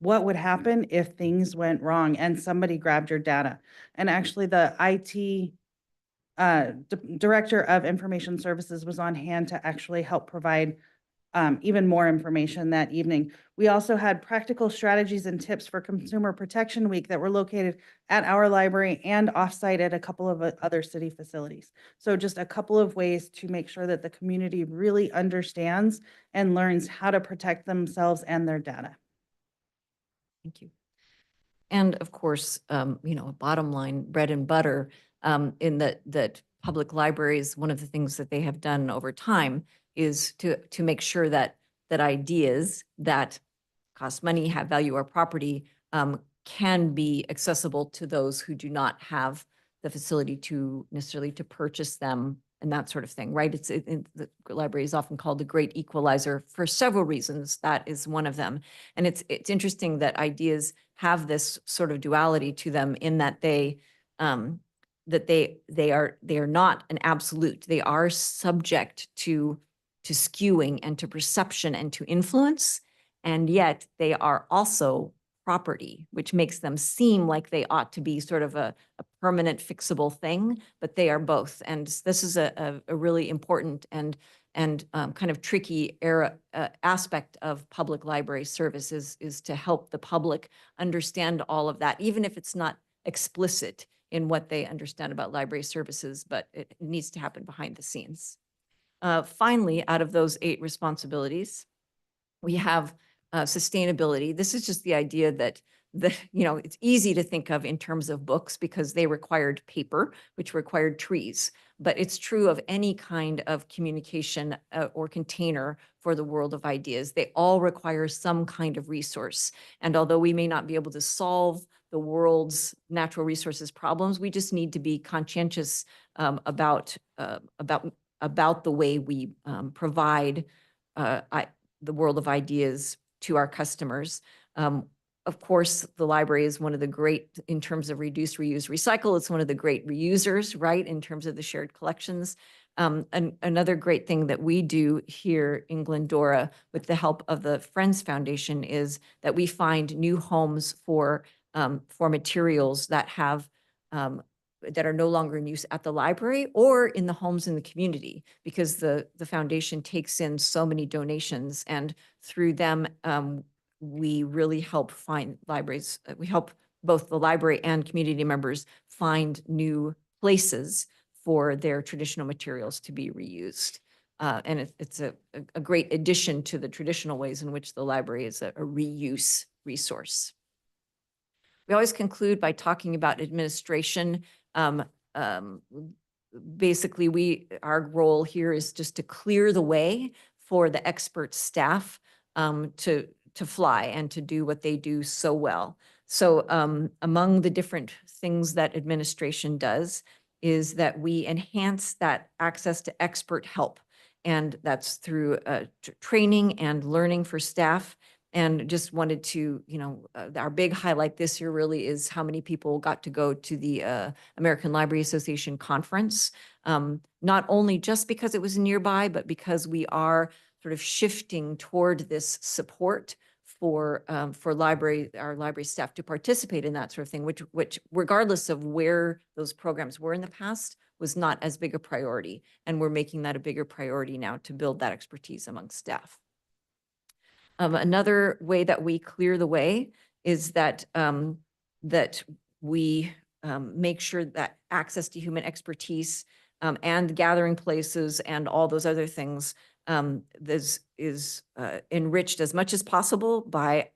K: What would happen if things went wrong and somebody grabbed your data? And actually the IT Director of Information Services was on hand to actually help provide even more information that evening. We also had practical strategies and tips for Consumer Protection Week that were located at our library and offsite at a couple of other city facilities. So just a couple of ways to make sure that the community really understands and learns how to protect themselves and their data.
E: Thank you. And of course, bottom line, bread and butter, in that public libraries, one of the things that they have done over time is to make sure that ideas that cost money, have value, or property can be accessible to those who do not have the facility to necessarily to purchase them and that sort of thing, right? The library is often called the great equalizer for several reasons. That is one of them. And it's interesting that ideas have this sort of duality to them in that they are not an absolute. They are subject to skewing and to perception and to influence, and yet they are also property, which makes them seem like they ought to be sort of a permanent fixable thing, but they are both. And this is a really important and kind of tricky aspect of public library services is to help the public understand all of that, even if it's not explicit in what they understand about library services, but it needs to happen behind the scenes. Finally, out of those 8 responsibilities, we have sustainability. This is just the idea that it's easy to think of in terms of books because they required paper, which required trees. But it's true of any kind of communication or container for the world of ideas. They all require some kind of resource. And although we may not be able to solve the world's natural resources problems, we just need to be conscientious about the way we provide the world of ideas to our customers. Of course, the library is one of the great, in terms of reduce, reuse, recycle, it's one of the great reusers, right, in terms of the shared collections. Another great thing that we do here in Glendora with the help of the Friends Foundation is that we find new homes for materials that have that are no longer in use at the library or in the homes in the community, because the foundation takes in so many donations, and through them, we really help find libraries. We help both the library and community members find new places for their traditional materials to be reused. And it's a great addition to the traditional ways in which the library is a reuse resource. We always conclude by talking about administration. Basically, our role here is just to clear the way for the expert staff to fly and to do what they do so well. So among the different things that administration does is that we enhance that access to expert help. And that's through training and learning for staff. And just wanted to, our big highlight this year really is how many people got to go to the American Library Association conference, not only just because it was nearby, but because we are sort of shifting toward this support for our library staff to participate in that sort of thing, which regardless of where those programs were in the past, was not as big a priority. And we're making that a bigger priority now to build that expertise among staff. Another way that we clear the way is that we make sure that access to human expertise and gathering places and all those other things is enriched as much as possible by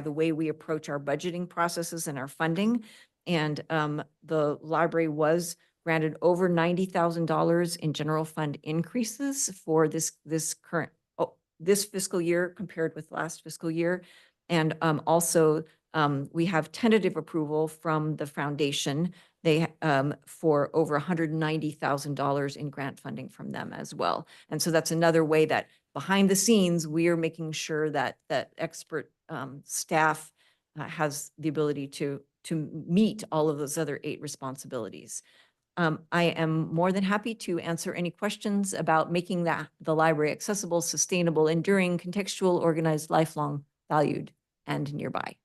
E: the way we approach our budgeting processes and our funding. And the library was granted over $90,000 in general fund increases for this fiscal year compared with last fiscal year. And also we have tentative approval from the foundation for over $190,000 in grant funding from them as well. And so that's another way that behind the scenes, we are making sure that expert staff has the ability to meet all of those other 8 responsibilities. I am more than happy to answer any questions about making the library accessible, sustainable, enduring, contextual, organized, lifelong, valued, and nearby.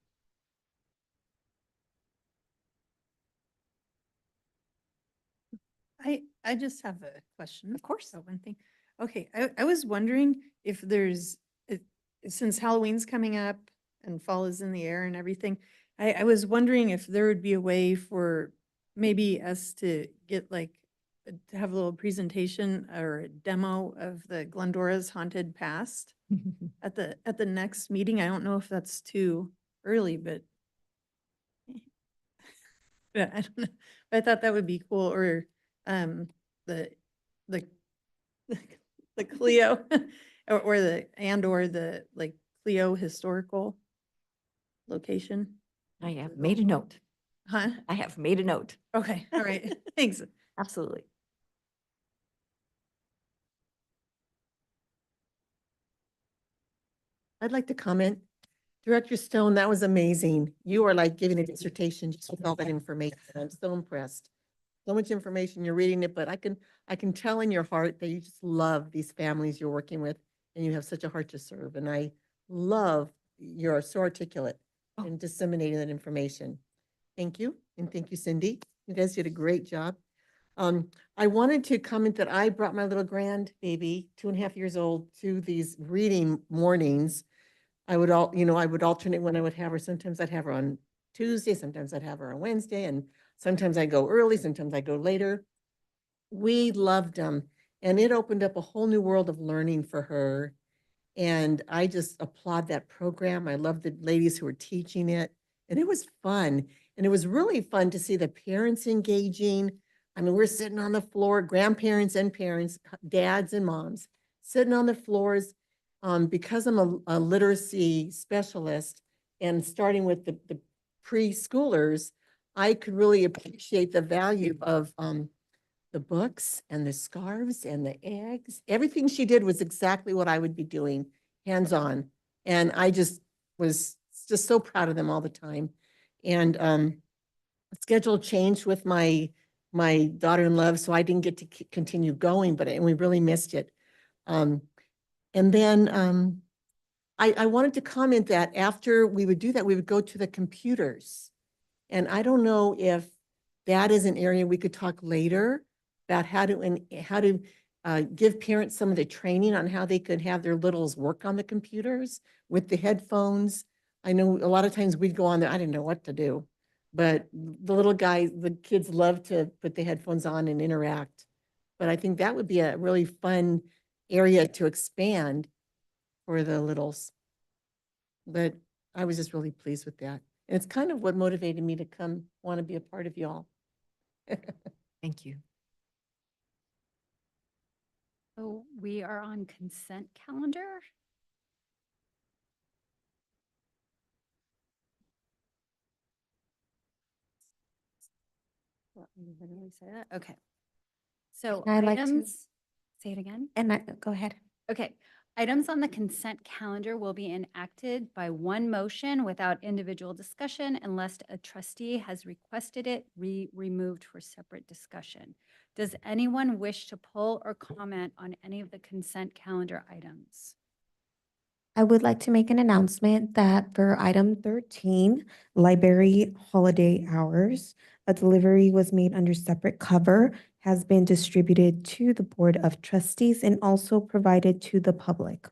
A: I just have a question.
E: Of course.
A: One thing. Okay, I was wondering if there's, since Halloween's coming up and fall is in the air and everything, I was wondering if there would be a way for maybe us to get like, to have a little presentation or a demo of the Glendora's Haunted Past at the next meeting. I don't know if that's too early, but yeah, I don't know. But I thought that would be cool, or the the the Clio or the like Clio historical location.
E: I have made a note.
A: Huh?
E: I have made a note.
A: Okay, all right. Thanks.
E: Absolutely.
F: I'd like to comment. Director Stone, that was amazing. You are like giving a dissertation just with all that information. I'm so impressed. So much information, you're reading it, but I can tell in your heart that you just love these families you're working with and you have such a heart to serve. And I love you're so articulate in disseminating that information. Thank you. And thank you, Cindy. You guys did a great job. I wanted to comment that I brought my little grandbaby, 2.5 years old, to these reading mornings. I would alternate when I would have her. Sometimes I'd have her on Tuesday, sometimes I'd have her on Wednesday, and sometimes I go early, sometimes I go later. We loved them, and it opened up a whole new world of learning for her. And I just applaud that program. I love the ladies who were teaching it, and it was fun. And it was really fun to see the parents engaging. I mean, we're sitting on the floor, grandparents and parents, dads and moms, sitting on the floors. Because I'm a literacy specialist and starting with the preschoolers, I could really appreciate the value of the books and the scarves and the eggs. Everything she did was exactly what I would be doing, hands-on. And I just was just so proud of them all the time. And schedule changed with my daughter-in-law, so I didn't get to continue going, and we really missed it. And then I wanted to comment that after we would do that, we would go to the computers. And I don't know if that is an area we could talk later about how to give parents some of the training on how they could have their littles work on the computers with the headphones. I know a lot of times we'd go on there, I didn't know what to do, but the kids love to put the headphones on and interact. But I think that would be a really fun area to expand for the littles. But I was just really pleased with that. And it's kind of what motivated me to come, want to be a part of y'all.
E: Thank you.
C: So we are on consent calendar. What, did we say that? Okay. So
B: And I'd like to-
C: items, say it again.
B: Go ahead.
C: Okay, items on the consent calendar will be enacted by one motion without individual discussion unless a trustee has requested it removed for separate discussion. Does anyone wish to pull or comment on any of the consent calendar items?
B: I would like to make an announcement that for item 13, library holiday hours, a delivery was made under separate cover, has been distributed to the Board of Trustees and also provided to the public.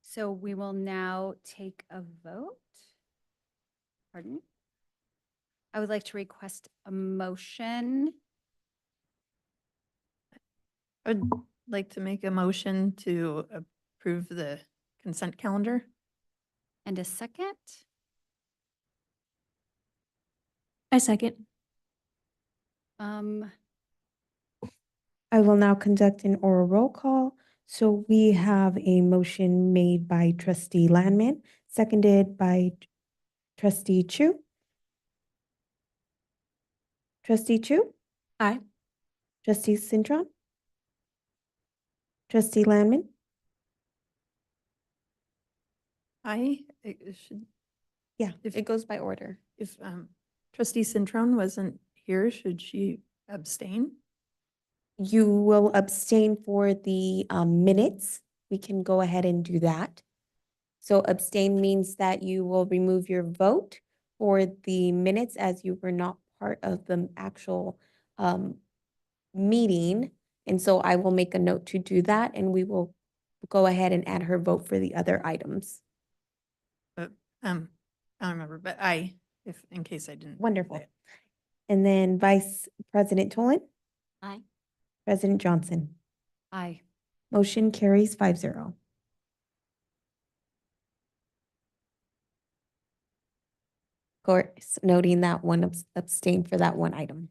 C: So we will now take a vote. Pardon? I would like to request a motion.
A: I would like to make a motion to approve the consent calendar.
C: And a second?
D: I second.
C: Um,
B: I will now conduct an oral roll call. So we have a motion made by Trustee Landman, seconded by Trustee Chu. Trustee Chu?
D: Aye.
B: Trustee Cintron? Trustee Landman?
A: It should,
B: Yeah,
A: If-
B: it goes by order.
A: if Trustee Cintron wasn't here, should she abstain?
B: You will abstain for the minutes. We can go ahead and do that. So abstain means that you will remove your vote for the minutes as you were not part of the actual meeting. And so I will make a note to do that, and we will go ahead and add her vote for the other items.
A: But, I don't remember, but I, if, in case I didn't.
B: Wonderful.
A: say it.
B: And then Vice President Tolan,
I: Aye.
B: President Johnson.
C: Aye.
B: Motion carries 5-0. Of course, noting that one abstain for that one item.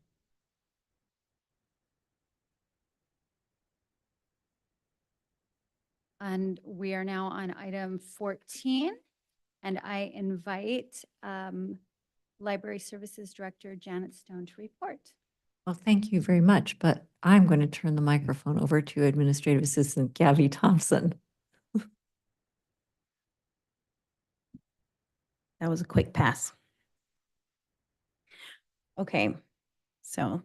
C: And we are now on item 14, and I invite Library Services Director Janet Stone to report.
E: Well, thank you very much, but I'm going to turn the microphone over to Administrative Assistant Gabby Thompson.
M: That was a quick pass. Okay, so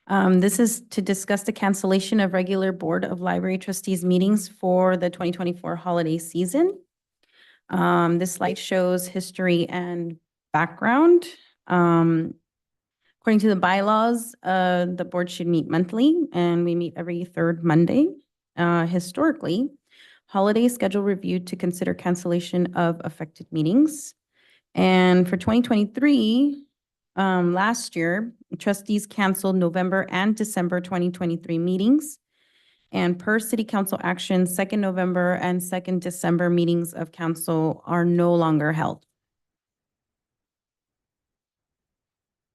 M: this is to discuss the cancellation of regular Board of Library Trustees meetings for the 2024 holiday season. This slide shows history and background. According to the bylaws, the board should meet monthly, and we meet every third Monday. Historically, holiday schedule reviewed to consider cancellation of affected meetings. And for 2023, last year, trustees canceled November and December 2023 meetings. And per city council action, 2nd November and 2nd December meetings of council are no longer held.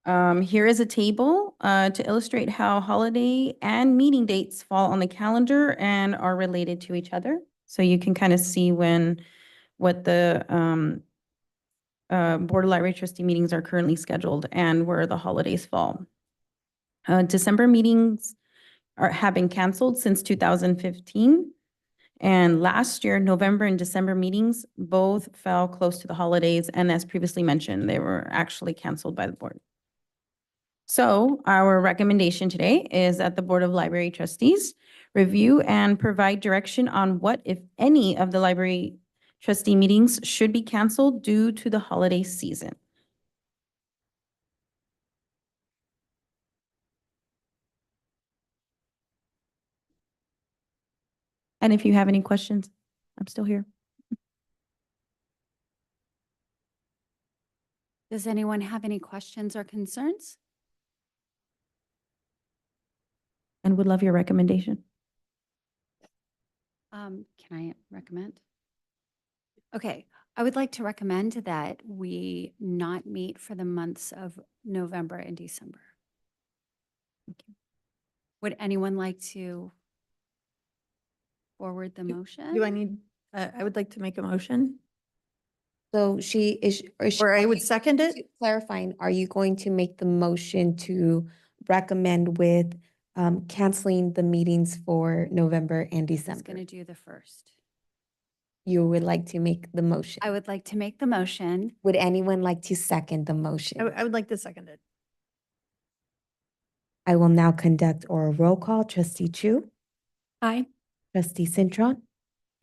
M: Here is a table to illustrate how holiday and meeting dates fall on the calendar and are related to each other. So you can kind of see what the Board of Library Trustee meetings are currently scheduled and where the holidays fall. December meetings have been canceled since 2015. And last year, November and December meetings both fell close to the holidays. And as previously mentioned, they were actually canceled by the board. So our recommendation today is that the Board of Library Trustees review and provide direction on what, if any, of the library trustee meetings should be canceled due to the holiday season. And if you have any questions, I'm still here.
C: Does anyone have any questions or concerns?
M: And would love your recommendation.
C: Can I recommend? Okay, I would like to recommend that we not meet for the months of November and December. Would anyone like to forward the motion?
A: Do I need, I would like to make a motion,
B: So she is.
A: or I would second it.
B: Clarifying, are you going to make the motion to recommend with canceling the meetings for November and
C: I was
B: December?
C: going to do the first.
B: You would like to make the motion.
C: I would like to make the motion.
B: Would anyone like to second the motion?
A: I would like to second it.
B: I will now conduct oral roll call. Trustee Chu,
M: Aye.
B: Trustee Cintron,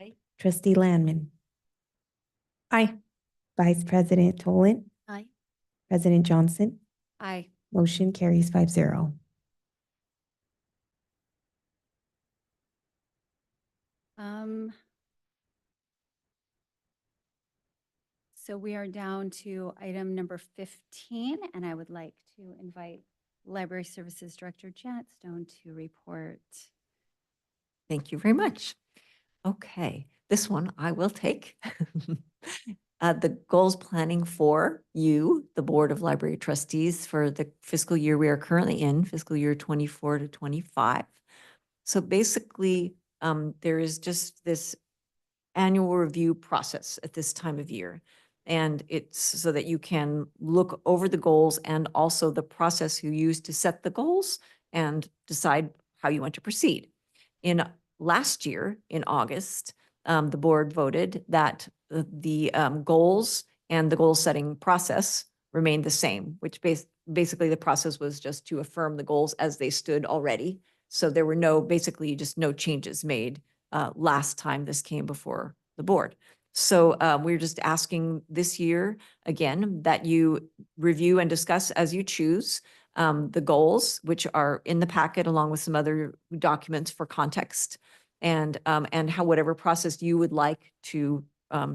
A: Aye.
B: Trustee Landman,
A: Aye.
B: Vice President Tolan,
I: Aye.
B: President Johnson.
C: Aye.
B: Motion carries 5-0.
C: So we are down to item number 15, and I would like to invite Library Services Director Janet Stone to report.
E: Thank you very much. Okay, this one I will take. The goals planning for you, the Board of Library Trustees, for the fiscal year we are currently in, fiscal year 24 to 25. So basically, there is just this annual review process at this time of year. And it's so that you can look over the goals and also the process you use to set the goals and decide how you want to proceed. In last year, in August, the board voted that the goals and the goal setting process remained the same, which basically the process was just to affirm the goals as they stood already. So there were basically just no changes made last time this came before the board. So we're just asking this year, again, that you review and discuss as you choose the goals, which are in the packet along with some other documents for context, and how whatever process you would like to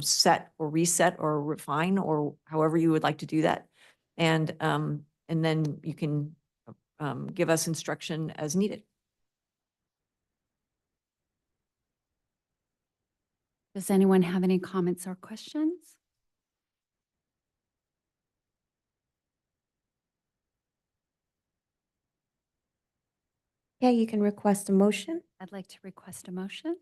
E: set or reset or refine, or however you would like to do that. And then you can give us instruction as needed.
C: Does anyone have any comments or questions?
B: Yeah, you can request a motion.
C: I'd like to request a motion.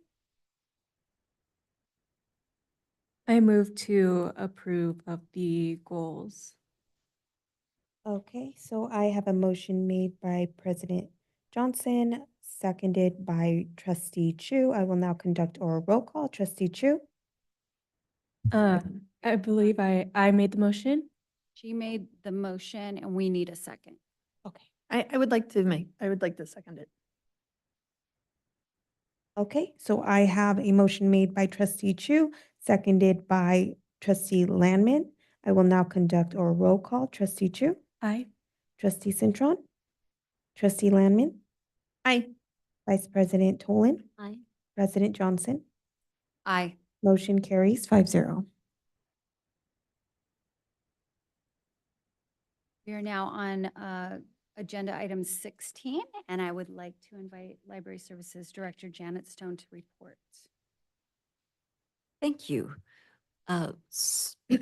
D: I move to approve of the goals.
B: Okay, so I have a motion made by President Johnson, seconded by Trustee Chu. I will now conduct oral roll call. Trustee Chu,
D: I believe I made the motion.
C: She made the motion and we need a second.
B: okay.
A: I would like to second it.
B: Okay, so I have a motion made by Trustee Chu, seconded by Trustee Landman. I will now conduct oral roll call. Trustee Chu,
D: Aye.
B: Trustee Cintron, Trustee Landman,
A: Aye.
B: Vice President Tolan,
I: Aye.
B: President Johnson.
C: Aye.
B: Motion carries 5-0.
C: We are now on agenda item 16, and I would like to invite Library Services Director Janet Stone to report.
E: Thank you.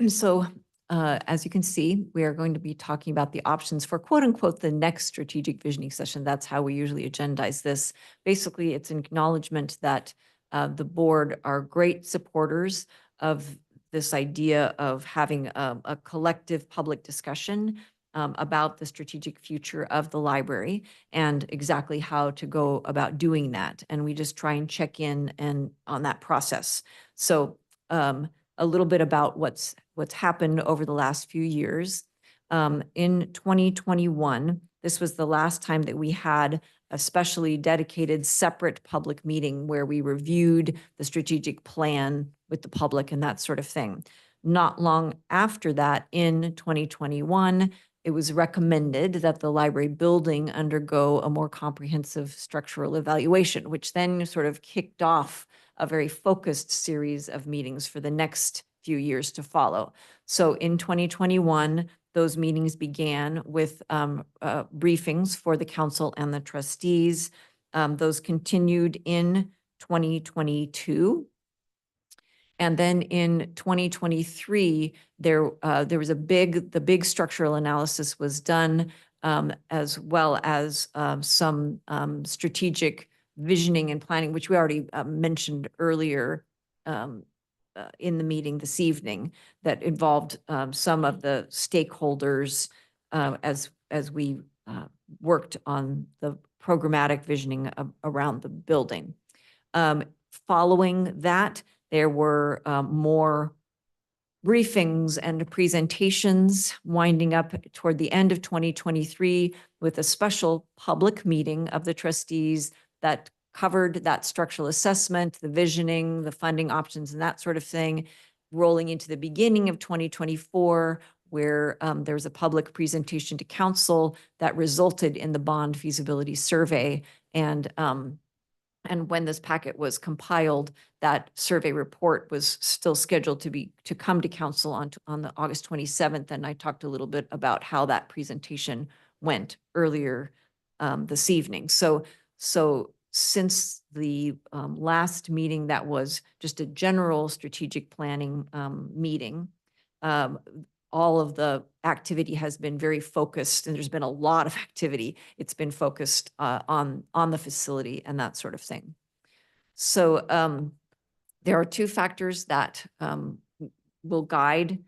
E: So as you can see, we are going to be talking about the options for quote unquote the next strategic visioning session. That's how we usually agendize this. Basically, it's an acknowledgement that the board are great supporters of this idea of having a collective public discussion about the strategic future of the library and exactly how to go about doing that. And we just try and check in and on that process. So a little bit about what's happened over the last few years. In 2021, this was the last time that we had a specially dedicated separate public meeting where we reviewed the strategic plan with the public and that sort of thing. Not long after that, in 2021, it was recommended that the library building undergo a more comprehensive structural evaluation, which then sort of kicked off a very focused series of meetings for the next few years to follow. So in 2021, those meetings began with briefings for the council and the trustees. Those continued in 2022. And then in 2023, there was the big structural analysis was done, as well as some strategic visioning and planning, which we already mentioned earlier in the meeting this evening, that involved some of the stakeholders as we worked on the programmatic visioning around the building. Following that, there were more briefings and presentations winding up toward the end of 2023 with a special public meeting of the trustees that covered that structural assessment, the visioning, the funding options, and that sort of thing, rolling into the beginning of 2024, where there was a public presentation to council that resulted in the bond feasibility survey. And when this packet was compiled, that survey report was still scheduled to come to council on the August 27th. And I talked a little bit about how that presentation went earlier this evening. So since the last meeting that was just a general strategic planning meeting, all of the activity has been very focused, and there's been a lot of activity. It's been focused on the facility and that sort of thing. So there are two factors that will guide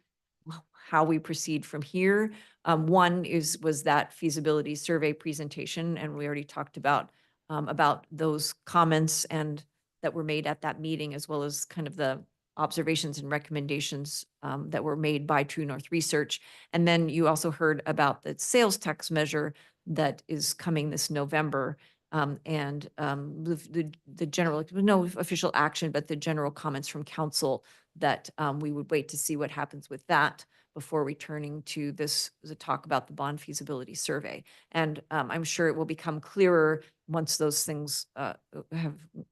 E: how we proceed from here. One was that feasibility survey presentation, and we already talked about those comments and that were made at that meeting, as well as kind of the observations and recommendations that were made by True North Research. And then you also heard about the sales tax measure that is coming this November. the general, no official action, but the general comments from council that we would wait to see what happens with that before returning to this, the talk about the bond feasibility survey. And I'm sure it will become clearer once those things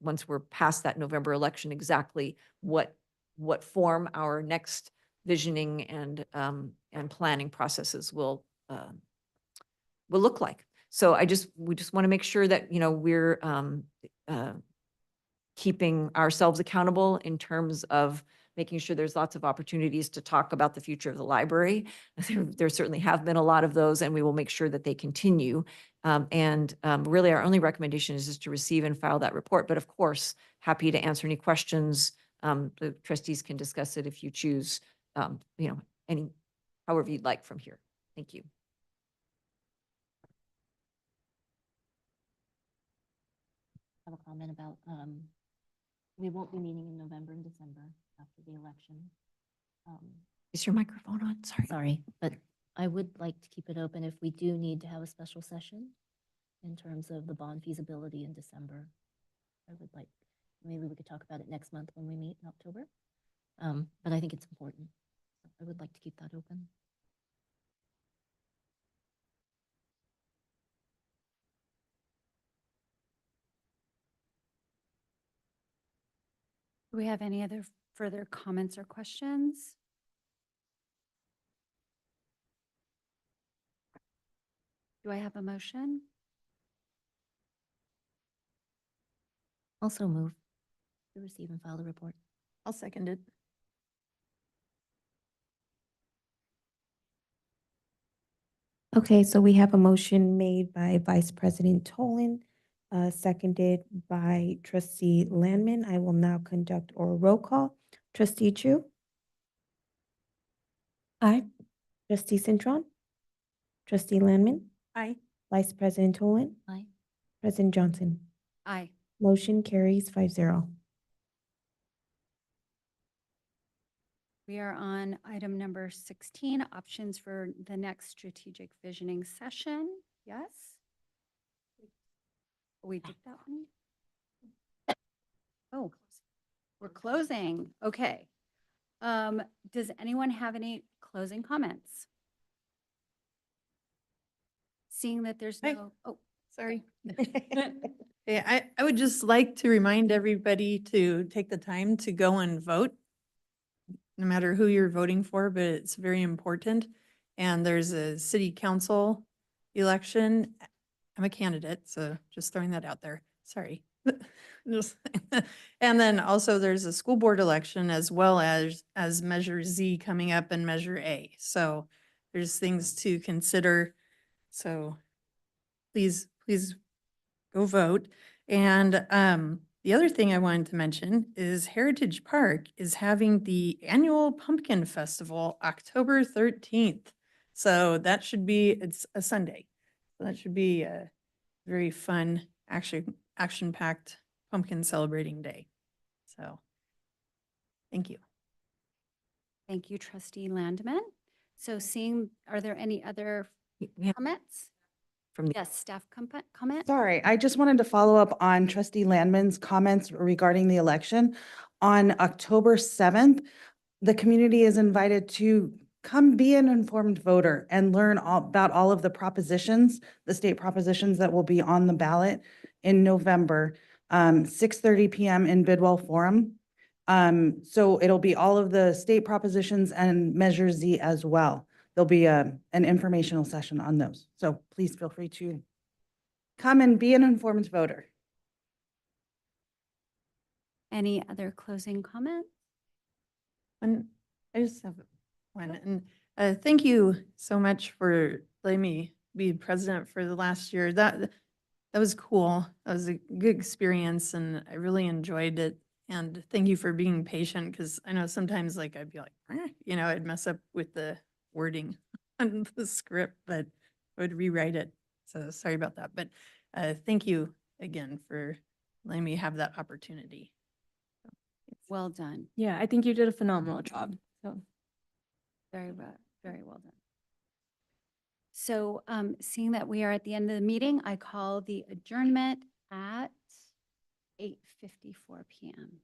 E: once we're past that November election, exactly what form our next visioning and planning processes will look like. So we just want to make sure that, we're keeping ourselves accountable in terms of making sure there's lots of opportunities to talk about the future of the library. There certainly have been a lot of those, and we will make sure that they continue. Really, our only recommendation is just to receive and file that report. But of course, happy to answer any questions. The trustees can discuss it if you choose, however you'd like from here. Thank you.
I: I have a comment about, we won't be meeting in November and December after the election.
E: Is your microphone on?
I: Sorry, but I would like to keep it open if we do need to have a special session in terms of the bond feasibility in December. I would like, maybe we could talk about it next month when we meet in October. But I think it's important. I would like to keep that open.
C: Do we have any other further comments or questions? Do I have a motion?
I: Also move to receive and file the report.
A: I'll second it.
B: Okay, so we have a motion made by Vice President Tolan, seconded by Trustee Landman. I will now conduct oral roll call. Trustee Chu? Aye. Trustee Cintron? Trustee Landman?
A: Aye.
B: Vice President Tolan?
I: Aye.
B: President Johnson?
C: Aye.
B: Motion carries 5-0.
C: We are on item number 16, options for the next strategic visioning session. Yes? We did that one? Oh, we're closing. Okay. Does anyone have any closing comments? Seeing that there's
A: Hi.
C: no, oh,
A: Sorry. Yeah, I would just like to remind everybody to take the time to go and vote, no matter who you're voting for, but it's very important. And there's a city council election. I'm a candidate, so just throwing that out there. Sorry. And then also there's a school board election as well as Measure Z coming up and Measure A. So there's things to consider. So please go vote. And the other thing I wanted to mention is Heritage Park is having the annual Pumpkin Festival October 13th. So that should be, it's a Sunday. So that should be a very fun, actually action-packed pumpkin celebrating day. So thank you.
C: thank you, Trustee Landman. So seeing, are there any other
E: We have
C: comments?
E: from the
C: Yes, staff comment?
K: Sorry, I just wanted to follow up on Trustee Landman's comments regarding the election. On October 7th, the community is invited to come be an informed voter and learn about all of the propositions, the state propositions that will be on the ballot in November, 6:30 p.m. in Bidwell Forum. So it'll be all of the state propositions and Measure Z as well. There'll be an informational session on those. So please feel free to come and be an informed voter.
C: Any other closing comments?
A: And I just have one, and thank you so much for letting me be president for the last year. That was cool. That was a good experience, and I really enjoyed it. And thank you for being patient, because I know sometimes like I'd be like, I'd mess up with the wording on the script, but I would rewrite it. So sorry about that. But thank you again for letting me have that opportunity.
C: Well done.
D: Yeah, I think you did a phenomenal job. So
C: Very well done. So seeing that we are at the end of the meeting, I call the adjournment at 8:54 PM.